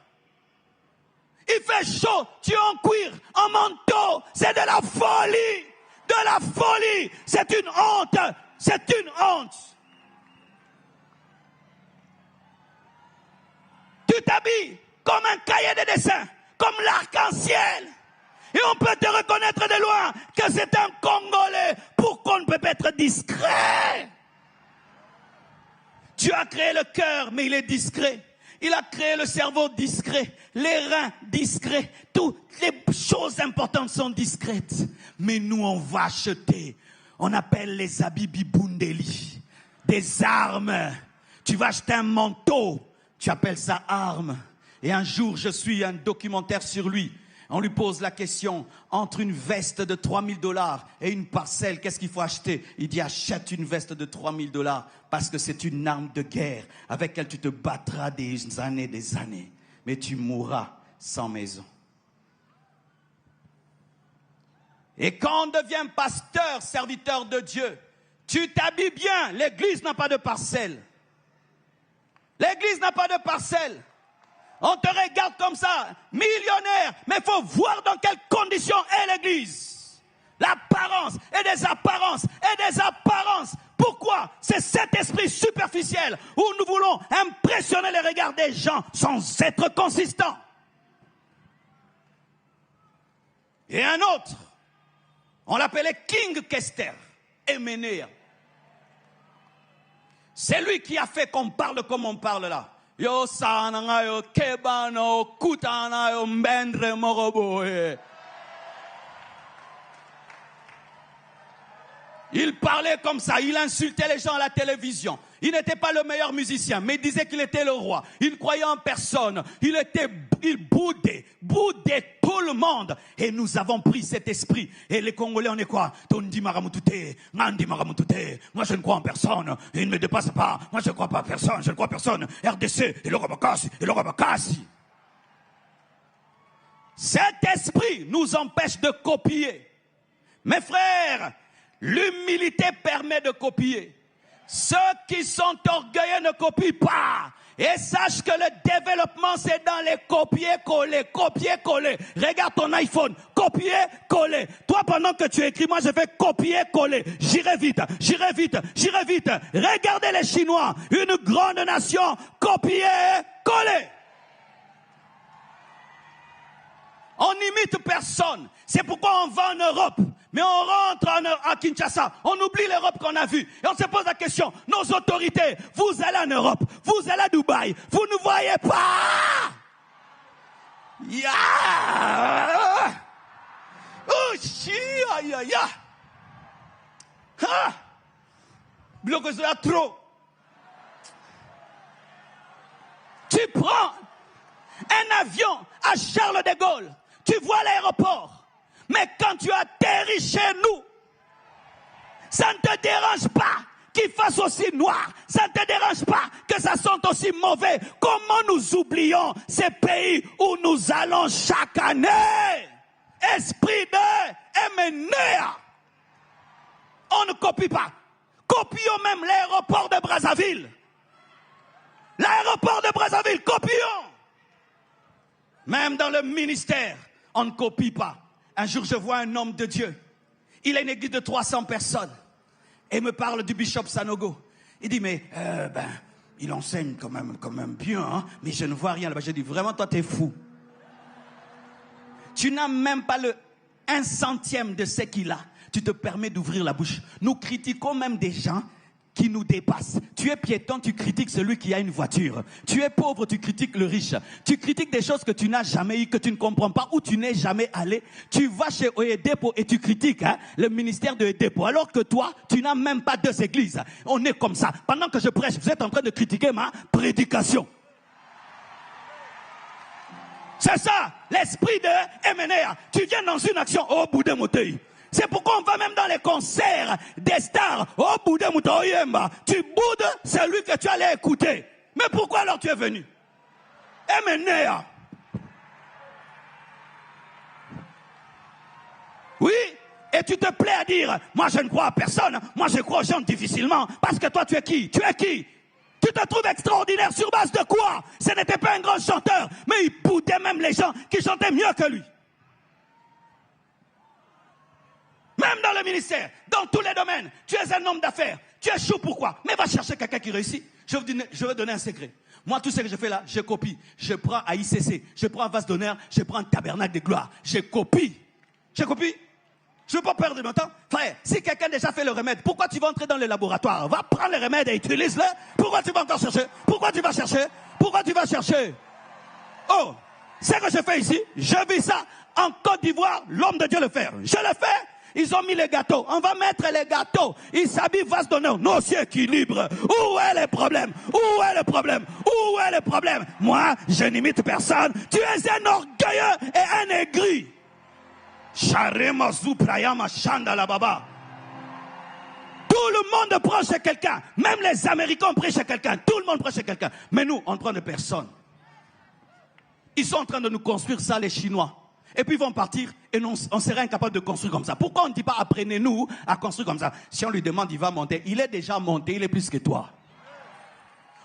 Il fait chaud, tu es en cuir, en manteau. C'est de la folie. De la folie. C'est une honte. C'est une honte. Tu t'habilles comme un cahier de dessin, comme l'arc-en-ciel. Et on peut te reconnaître de loin que c'est un Congolais. Pourquoi on ne peut pas être discret? Dieu a créé le cœur, mais il est discret. Il a créé le cerveau discret, les reins discrets. Toutes les choses importantes sont discrètes. Mais nous, on va acheter. On appelle les habits Bibundeli. Des armes. Tu vas acheter un manteau. Tu appelles ça arme. Et un jour, je suis un documentaire sur lui. On lui pose la question, entre une veste de $3000 et une parcelle, qu'est-ce qu'il faut acheter? Il dit, achète une veste de $3000 parce que c'est une arme de guerre avec laquelle tu te battras des années. Mais tu mourras sans maison. Et quand on devient pasteur, serviteur de Dieu, tu t'habilles bien. L'église n'a pas de parcelle. L'église n'a pas de parcelle. On te regarde comme ça, millionnaire, mais il faut voir dans quelles conditions est l'église. L'apparence et des apparences et des apparences. Pourquoi? C'est cet esprit superficiel où nous voulons impressionner les regards des gens sans être consistants. Et un autre, on l'appelait King Kester, Eménéa. C'est lui qui a fait qu'on parle comme on parle là. Yo sana yo kebano kutana yo mbendre moroboe. Il parlait comme ça, il insultait les gens à la télévision. Il n'était pas le meilleur musicien, mais il disait qu'il était le roi. Il croyait en personne. Il boudait tout le monde. Et nous avons pris cet esprit. Et les Congolais, on est quoi? Tondi Maramutute, Mandi Maramutute. Moi, je ne crois en personne. Il ne me dépasse pas. Moi, je ne crois pas à personne. Je ne crois à personne. RDC, et le Rabakasi, et le Rabakasi. Cet esprit nous empêche de copier. Mes frères, l'humilité permet de copier. Ceux qui sont orgueilleux ne copient pas. Et sache que le développement, c'est dans les copier-coller, copier-coller. Regarde ton iPhone, copier-coller. Toi, pendant que tu écris, moi, je fais copier-coller. J'irai vite, j'irai vite, j'irai vite. Regardez les Chinois, une grande nation, copier-coller. On n'imite personne. C'est pourquoi on va en Europe. Mais on rentre à Kinshasa, on oublie l'Europe qu'on a vue. Et on se pose la question, nos autorités, vous allez en Europe, vous allez à Dubaï, vous ne voyez pas. Bloquez cela trop. Tu prends un avion à Charles de Gaulle, tu vois l'aéroport. Mais quand tu atterris chez nous, ça ne te dérange pas qu'il fasse aussi noir. Ça ne te dérange pas que ça sente aussi mauvais. Comment nous oublions ces pays où nous allons chaque année? Esprit de Eménéa. On ne copie pas. Copions même l'aéroport de Brazzaville. L'aéroport de Brazzaville, copions. Même dans le ministère, on ne copie pas. Un jour, je vois un homme de Dieu. Il a une église de 300 personnes. Et me parle du bishop Sanogo. Il dit, mais il enseigne quand même bien, hein, mais je ne vois rien là-bas. Je dis, vraiment, toi, t'es fou. Tu n'as même pas le 1/100 de ce qu'il a. Tu te permets d'ouvrir la bouche. Nous critiquons même des gens qui nous dépassent. Tu es piéton, tu critiques celui qui a une voiture. Tu es pauvre, tu critiques le riche. Tu critiques des choses que tu n'as jamais eues, que tu ne comprends pas, où tu n'es jamais allé. Tu vas chez Oyedepo et tu critiques le ministère de Oyedepo. Alors que toi, tu n'as même pas 2 églises. On est comme ça. Pendant que je prêche, vous êtes en train de critiquer ma prédication. C'est ça, l'esprit de MNR. Tu viens dans une action, oh Boudé Motei. C'est pourquoi on va même dans les concerts des stars. Oh Boudé Motei, tu boudes celui que tu allais écouter. Mais pourquoi alors tu es venu? MNR. Oui, et tu te plais à dire, moi je ne crois à personne, moi je crois aux gens difficilement, parce que toi tu es qui? Tu es qui? Tu te trouves extraordinaire sur base de quoi? Ce n'était pas un grand chanteur, mais il boudait même les gens qui chantaient mieux que lui. Même dans le ministère, dans tous les domaines, tu es un homme d'affaires, tu échoues pourquoi? Mais va chercher quelqu'un qui réussit. Je vais donner un secret. Moi, tout ce que je fais là, je copie. Je prends à ICC, je prends à Vase d'honneur, je prends un tabernacle de gloire. Je copie. Je copie. Je ne veux pas perdre mon temps. Frère, si quelqu'un a déjà fait le remède, pourquoi tu vas entrer dans le laboratoire? Va prendre le remède et utilise-le. Pourquoi tu vas encore chercher? Pourquoi tu vas chercher? Pourquoi tu vas chercher? Oh, ce que je fais ici, je vis ça en Côte d'Ivoire, l'homme de Dieu le fait. Je le fais. Ils ont mis les gâteaux. On va mettre les gâteaux. Ils s'habillent Vase d'honneur. Non, c'est équilibre. Où est le problème? Où est le problème? Où est le problème? Moi, je n'imite personne. Tu es un orgueilleux et un aigri. Tout le monde prend chez quelqu'un. Même les Américains prennent chez quelqu'un. Tout le monde prend chez quelqu'un. Mais nous, on ne prend de personne. Ils sont en train de nous construire ça, les Chinois. Et puis ils vont partir et nous, on serait incapable de construire comme ça. Pourquoi on ne dit pas apprenez-nous à construire comme ça? Si on lui demande, il va monter. Il est déjà monté, il est plus que toi.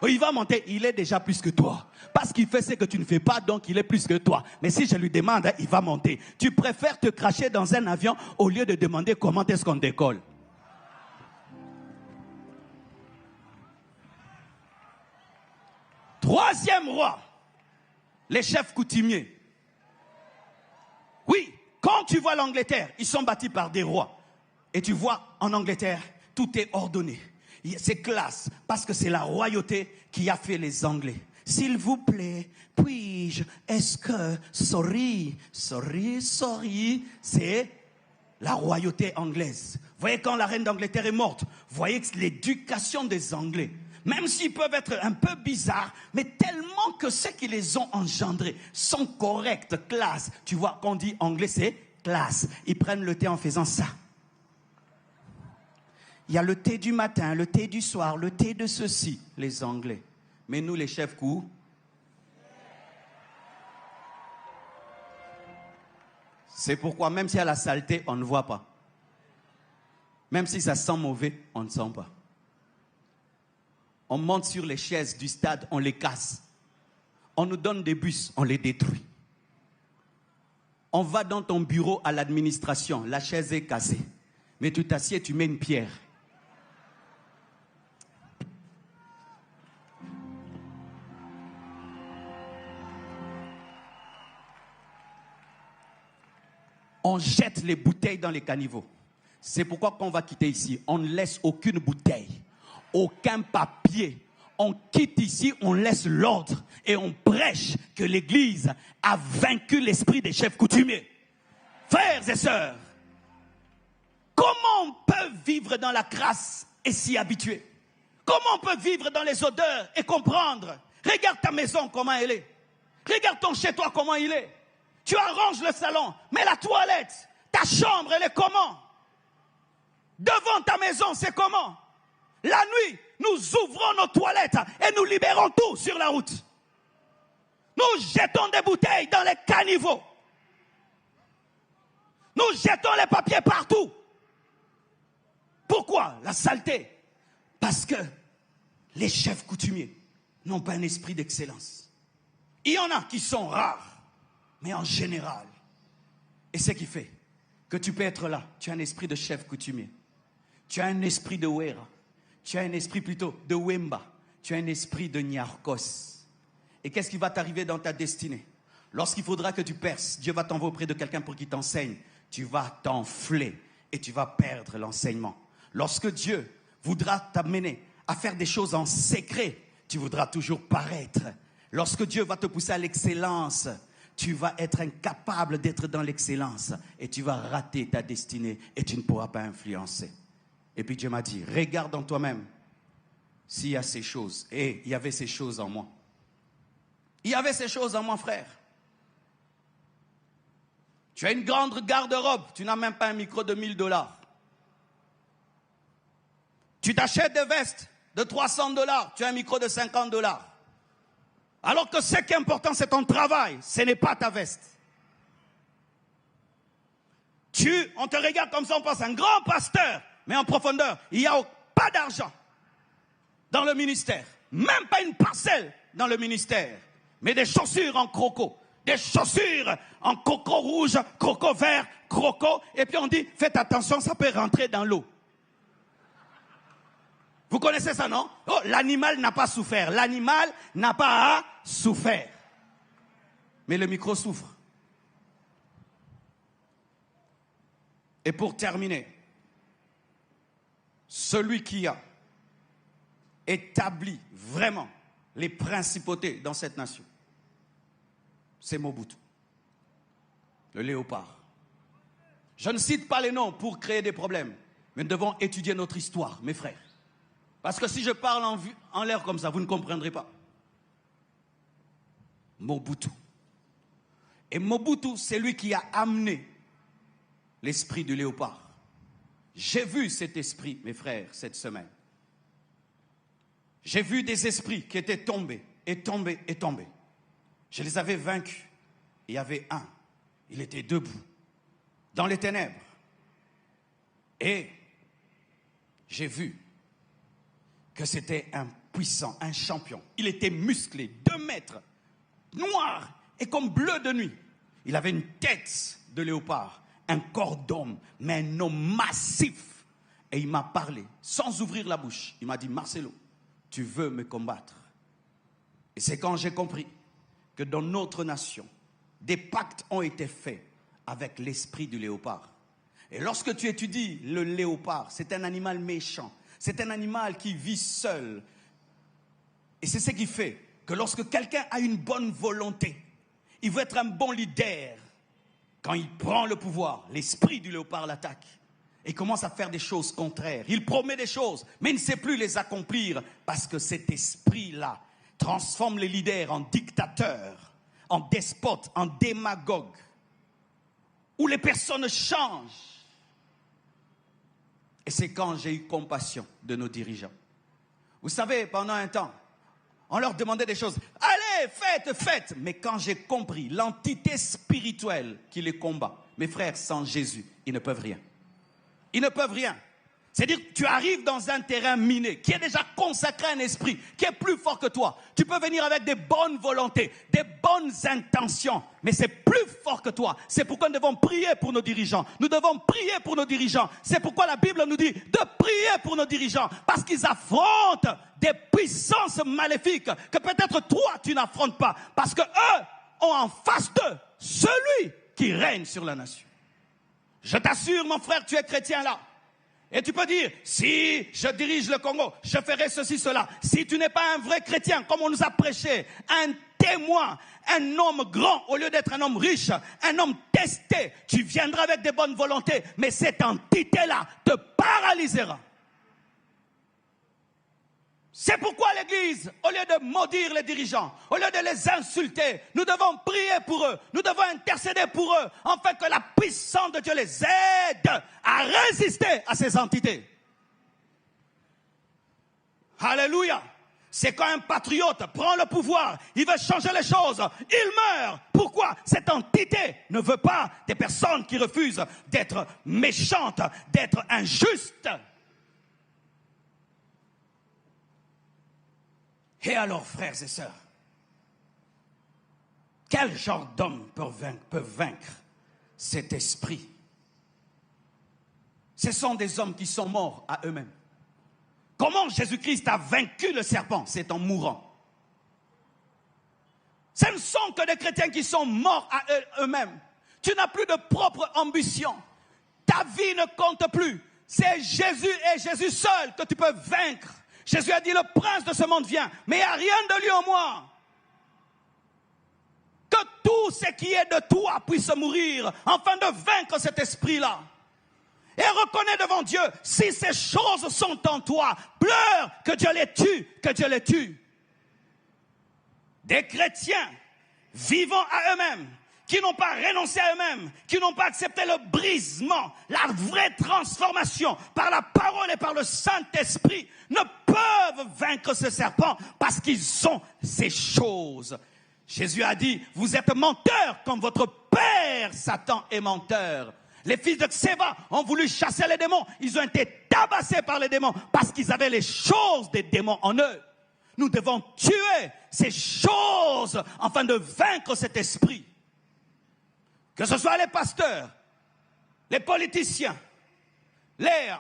Il va monter, il est déjà plus que toi. Parce qu'il fait ce que tu ne fais pas, donc il est plus que toi. Mais si je lui demande, il va monter. Tu préfères te cracher dans un avion au lieu de demander comment est-ce qu'on décolle. Troisième roi, les chefs coutumiers. Oui, quand tu vois l'Angleterre, ils sont bâtis par des rois. Et tu vois, en Angleterre, tout est ordonné. C'est classe, parce que c'est la royauté qui a fait les Anglais. S'il vous plaît, puis-je, est-ce que, sorry, c'est la royauté anglaise. Vous voyez, quand la reine d'Angleterre est morte, vous voyez que l'éducation des Anglais, même s'ils peuvent être un peu bizarres, mais tellement que ceux qui les ont engendrés sont corrects, classe. Tu vois, quand on dit anglais, c'est classe. Ils prennent le thé en faisant ça. Il y a le thé du matin, le thé du soir, le thé de ceci, les Anglais. Mais nous, les chefs coups, c'est pourquoi même s'il y a la saleté, on ne voit pas. Même si ça sent mauvais, on ne sent pas. On monte sur les chaises du stade, on les casse. On nous donne des bus, on les détruit. On va dans ton bureau à l'administration, la chaise est cassée. Mais tu t'assieds, tu mets une pierre. On jette les bouteilles dans les caniveaux. C'est pourquoi quand on va quitter ici, on ne laisse aucune bouteille, aucun papier. On quitte ici, on laisse l'ordre et on prêche que l'Église a vaincu l'esprit des chefs coutumiers. Frères et sœurs, comment on peut vivre dans la grâce et s'y habituer? Comment on peut vivre dans les odeurs et comprendre? Regarde ta maison, comment elle est. Regarde ton chez-toi, comment il est. Tu arranges le salon, mais la toilette, ta chambre, elle est comment? Devant ta maison, c'est comment? La nuit, nous ouvrons nos toilettes et nous libérons tout sur la route. Nous jetons des bouteilles dans les caniveaux. Nous jetons les papiers partout. Pourquoi? La saleté. Parce que les chefs coutumiers n'ont pas un esprit d'excellence. Il y en a qui sont rares. Mais en général, et ce qui fait que tu peux être là, tu as un esprit de chef coutumier, tu as un esprit de Wera, tu as un esprit plutôt de Wemba, tu as un esprit de Nyarkos. Et qu'est-ce qui va t'arriver dans ta destinée? Lorsqu'il faudra que tu perces, Dieu va t'envoyer auprès de quelqu'un pour qu'il t'enseigne. Tu vas t'enfler et tu vas perdre l'enseignement. Lorsque Dieu voudra t'amener à faire des choses en secret, tu voudras toujours paraître. Lorsque Dieu va te pousser à l'excellence, tu vas être incapable d'être dans l'excellence et tu vas rater ta destinée et tu ne pourras pas influencer. Et puis Dieu m'a dit, regarde en toi-même s'il y a ces choses. Et il y avait ces choses en moi. Il y avait ces choses en moi, frère. Tu as une grande garde-robe, tu n'as même pas un micro de 1000 $. Tu t'achètes des vestes de 300 $, tu as un micro de 50 $. Alors que ce qui est important, c'est ton travail, ce n'est pas ta veste. On te regarde comme ça, on pense un grand pasteur, mais en profondeur, il n'y a pas d'argent dans le ministère, même pas une parcelle dans le ministère, mais des chaussures en croco, des chaussures en coco rouge, croco vert, croco, et puis on dit, faites attention, ça peut rentrer dans l'eau. Vous connaissez ça, non? Oh, l'animal n'a pas souffert, l'animal n'a pas souffert. Mais le micro souffre. Et pour terminer, celui qui a établi vraiment les principautés dans cette nation, c'est Mobutu, le léopard. Je ne cite pas les noms pour créer des problèmes, mais nous devons étudier notre histoire, mes frères. Parce que si je parle en l'air comme ça, vous ne comprendrez pas. Mobutu. Et Mobutu, c'est lui qui a amené l'esprit du léopard. J'ai vu cet esprit, mes frères, cette semaine. J'ai vu des esprits qui étaient tombés, et tombés, et tombés. Je les avais vaincus. Il y avait un. Il était debout, dans les ténèbres. Et j'ai vu que c'était un puissant, un champion. Il était musclé, 2 mètres, noir et comme bleu de nuit. Il avait une tête de léopard, un corps d'homme, mais un homme massif. Et il m'a parlé, sans ouvrir la bouche. Il m'a dit, Marcelo, tu veux me combattre? Et c'est quand j'ai compris que dans notre nation, des pactes ont été faits avec l'esprit du léopard. Et lorsque tu étudies le léopard, c'est un animal méchant. C'est un animal qui vit seul. Et c'est ce qui fait que lorsque quelqu'un a une bonne volonté, il veut être un bon leader. Quand il prend le pouvoir, l'esprit du léopard l'attaque et commence à faire des choses contraires. Il promet des choses, mais il ne sait plus les accomplir parce que cet esprit-là transforme les leaders en dictateurs, en despotes, en démagogues, où les personnes changent. Et c'est quand j'ai eu compassion de nos dirigeants. Vous savez, pendant un temps, on leur demandait des choses. Allez, faites. Mais quand j'ai compris l'entité spirituelle qui les combat, mes frères, sans Jésus, ils ne peuvent rien. Ils ne peuvent rien. C'est-à-dire que tu arrives dans un terrain miné qui est déjà consacré à un esprit qui est plus fort que toi. Tu peux venir avec des bonnes volontés, des bonnes intentions, mais c'est plus fort que toi. C'est pourquoi nous devons prier pour nos dirigeants. Nous devons prier pour nos dirigeants. C'est pourquoi la Bible nous dit de prier pour nos dirigeants, parce qu'ils affrontent des puissances maléfiques que peut-être toi tu n'affrontes pas, parce que eux ont en face d'eux celui qui règne sur la nation. Je t'assure, mon frère, tu es chrétien là. Et tu peux dire, si je dirige le Congo, je ferai ceci, cela. Si tu n'es pas un vrai chrétien, comme on nous a prêché, un témoin, un homme grand, au lieu d'être un homme riche, un homme testé, tu viendras avec des bonnes volontés, mais cette entité-là te paralysera. C'est pourquoi l'Église, au lieu de maudire les dirigeants, au lieu de les insulter, nous devons prier pour eux, nous devons intercéder pour eux, afin que la puissance de Dieu les aide à résister à ces entités. Alléluia! C'est quand un patriote prend le pouvoir, il veut changer les choses, il meurt. Pourquoi? Cette entité ne veut pas des personnes qui refusent d'être méchantes, d'être injustes. Et alors, frères et sœurs, quel genre d'homme peut vaincre cet esprit? Ce sont des hommes qui sont morts à eux-mêmes. Comment Jésus-Christ a vaincu le serpent? C'est en mourant. Ce ne sont que des chrétiens qui sont morts à eux-mêmes. Tu n'as plus de propre ambition. Ta vie ne compte plus. C'est Jésus et Jésus seul que tu peux vaincre. Jésus a dit, le prince de ce monde vient, mais il n'y a rien de lui en moi. Que tout ce qui est de toi puisse mourir, afin de vaincre cet esprit-là. Et reconnais devant Dieu, si ces choses sont en toi, pleure que Dieu les tue, que Dieu les tue. Des chrétiens vivant à eux-mêmes, qui n'ont pas renoncé à eux-mêmes, qui n'ont pas accepté le brisement, la vraie transformation par la parole et par le Saint-Esprit, ne peuvent vaincre ce serpent parce qu'ils ont ces choses. Jésus a dit, vous êtes menteurs comme votre père Satan est menteur. Les fils de Xéva ont voulu chasser les démons. Ils ont été tabassés par les démons parce qu'ils avaient les choses des démons en eux. Nous devons tuer ces choses afin de vaincre cet esprit. Que ce soit les pasteurs, les politiciens, les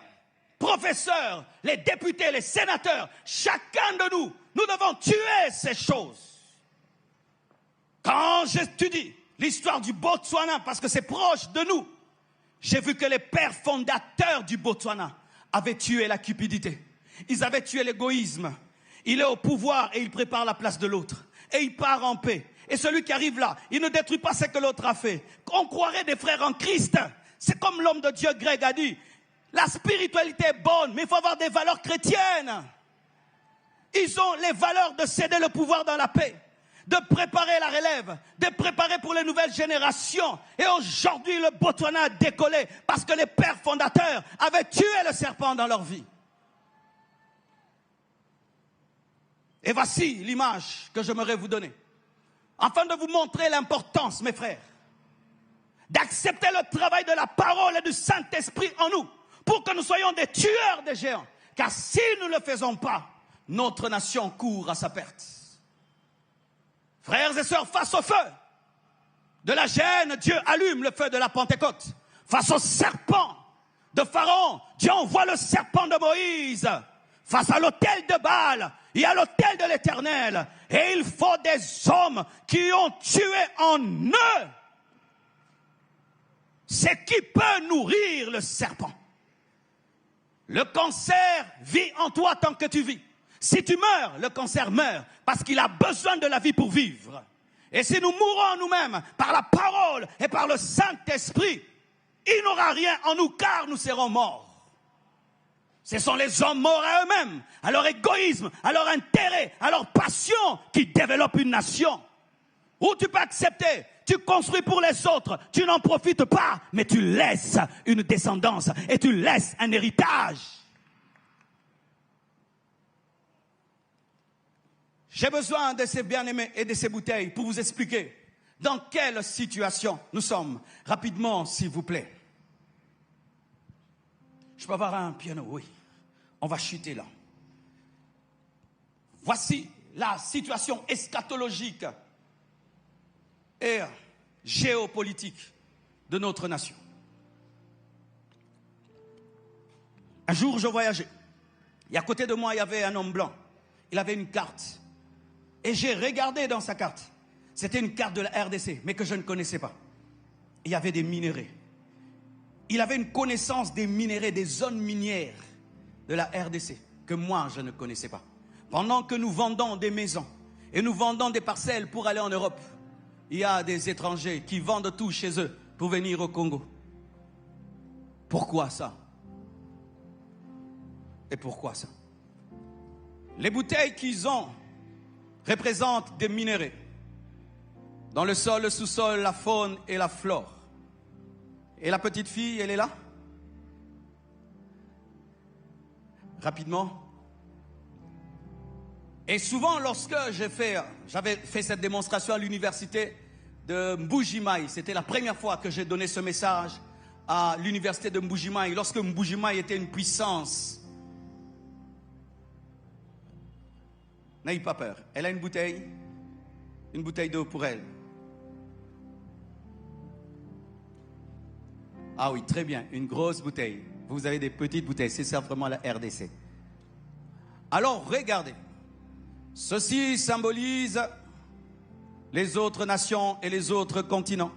professeurs, les députés, les sénateurs, chacun de nous, nous devons tuer ces choses. Quand j'étudie l'histoire du Botswana, parce que c'est proche de nous, j'ai vu que les pères fondateurs du Botswana avaient tué la cupidité. Ils avaient tué l'égoïsme. Il est au pouvoir et il prépare la place de l'autre. Et il part en paix. Et celui qui arrive là, il ne détruit pas ce que l'autre a fait. On croirait des frères en Christ. C'est comme l'homme de Dieu Greg a dit. La spiritualité est bonne, mais il faut avoir des valeurs chrétiennes. Ils ont les valeurs de céder le pouvoir dans la paix, de préparer la relève, de préparer pour les nouvelles générations. Et aujourd'hui, le Botswana a décollé parce que les pères fondateurs avaient tué le serpent dans leur vie. Et voici l'image que j'aimerais vous donner, afin de vous montrer l'importance, mes frères, d'accepter le travail de la parole et du Saint-Esprit en nous, pour que nous soyons des tueurs des géants. Car si nous ne le faisons pas, notre nation court à sa perte. Frères et sœurs, face au feu de la gêne, Dieu allume le feu de la Pentecôte. Face au serpent de Pharaon, Dieu envoie le serpent de Moïse. Face à l'autel de Baal, il y a l'autel de l'Éternel. Et il faut des hommes qui ont tué en eux ce qui peut nourrir le serpent. Le cancer vit en toi tant que tu vis. Si tu meurs, le cancer meurt parce qu'il a besoin de la vie pour vivre. Et si nous mourons nous-mêmes par la parole et par le Saint-Esprit, il n'aura rien en nous car nous serons morts. Ce sont les hommes morts à eux-mêmes, à leur égoïsme, à leur intérêt, à leur passion qui développent une nation. Où tu peux accepter, tu construis pour les autres, tu n'en profites pas, mais tu laisses une descendance et tu laisses un héritage. J'ai besoin de ces bien-aimés et de ces bouteilles pour vous expliquer dans quelle situation nous sommes. Rapidement, s'il vous plaît. Je peux avoir un piano, oui. On va chuter là. Voici la situation eschatologique et géopolitique de notre nation. Un jour, je voyageais. Et à côté de moi, il y avait un homme blanc. Il avait une carte. Et j'ai regardé dans sa carte. C'était une carte de la RDC, mais que je ne connaissais pas. Il y avait des minéraux. Il avait une connaissance des minéraux, des zones minières de la RDC, que moi, je ne connaissais pas. Pendant que nous vendons des maisons et nous vendons des parcelles pour aller en Europe, il y a des étrangers qui vendent tout chez eux pour venir au Congo. Pourquoi ça? Et pourquoi ça? Les bouteilles qu'ils ont représentent des minéraux. Dans le sol, le sous-sol, la faune et la flore. Et la petite fille, elle est là? Rapidement. Et souvent, lorsque j'avais fait cette démonstration à l'université de Mbuji-Mayi, c'était la première fois que j'ai donné ce message à l'université de Mbuji-Mayi, lorsque Mbuji-Mayi était une puissance. N'ayez pas peur. Elle a une bouteille d'eau pour elle. Ah oui, très bien, une grosse bouteille. Vous avez des petites bouteilles, c'est simplement la RDC. Alors, regardez. Ceci symbolise les autres nations et les autres continents.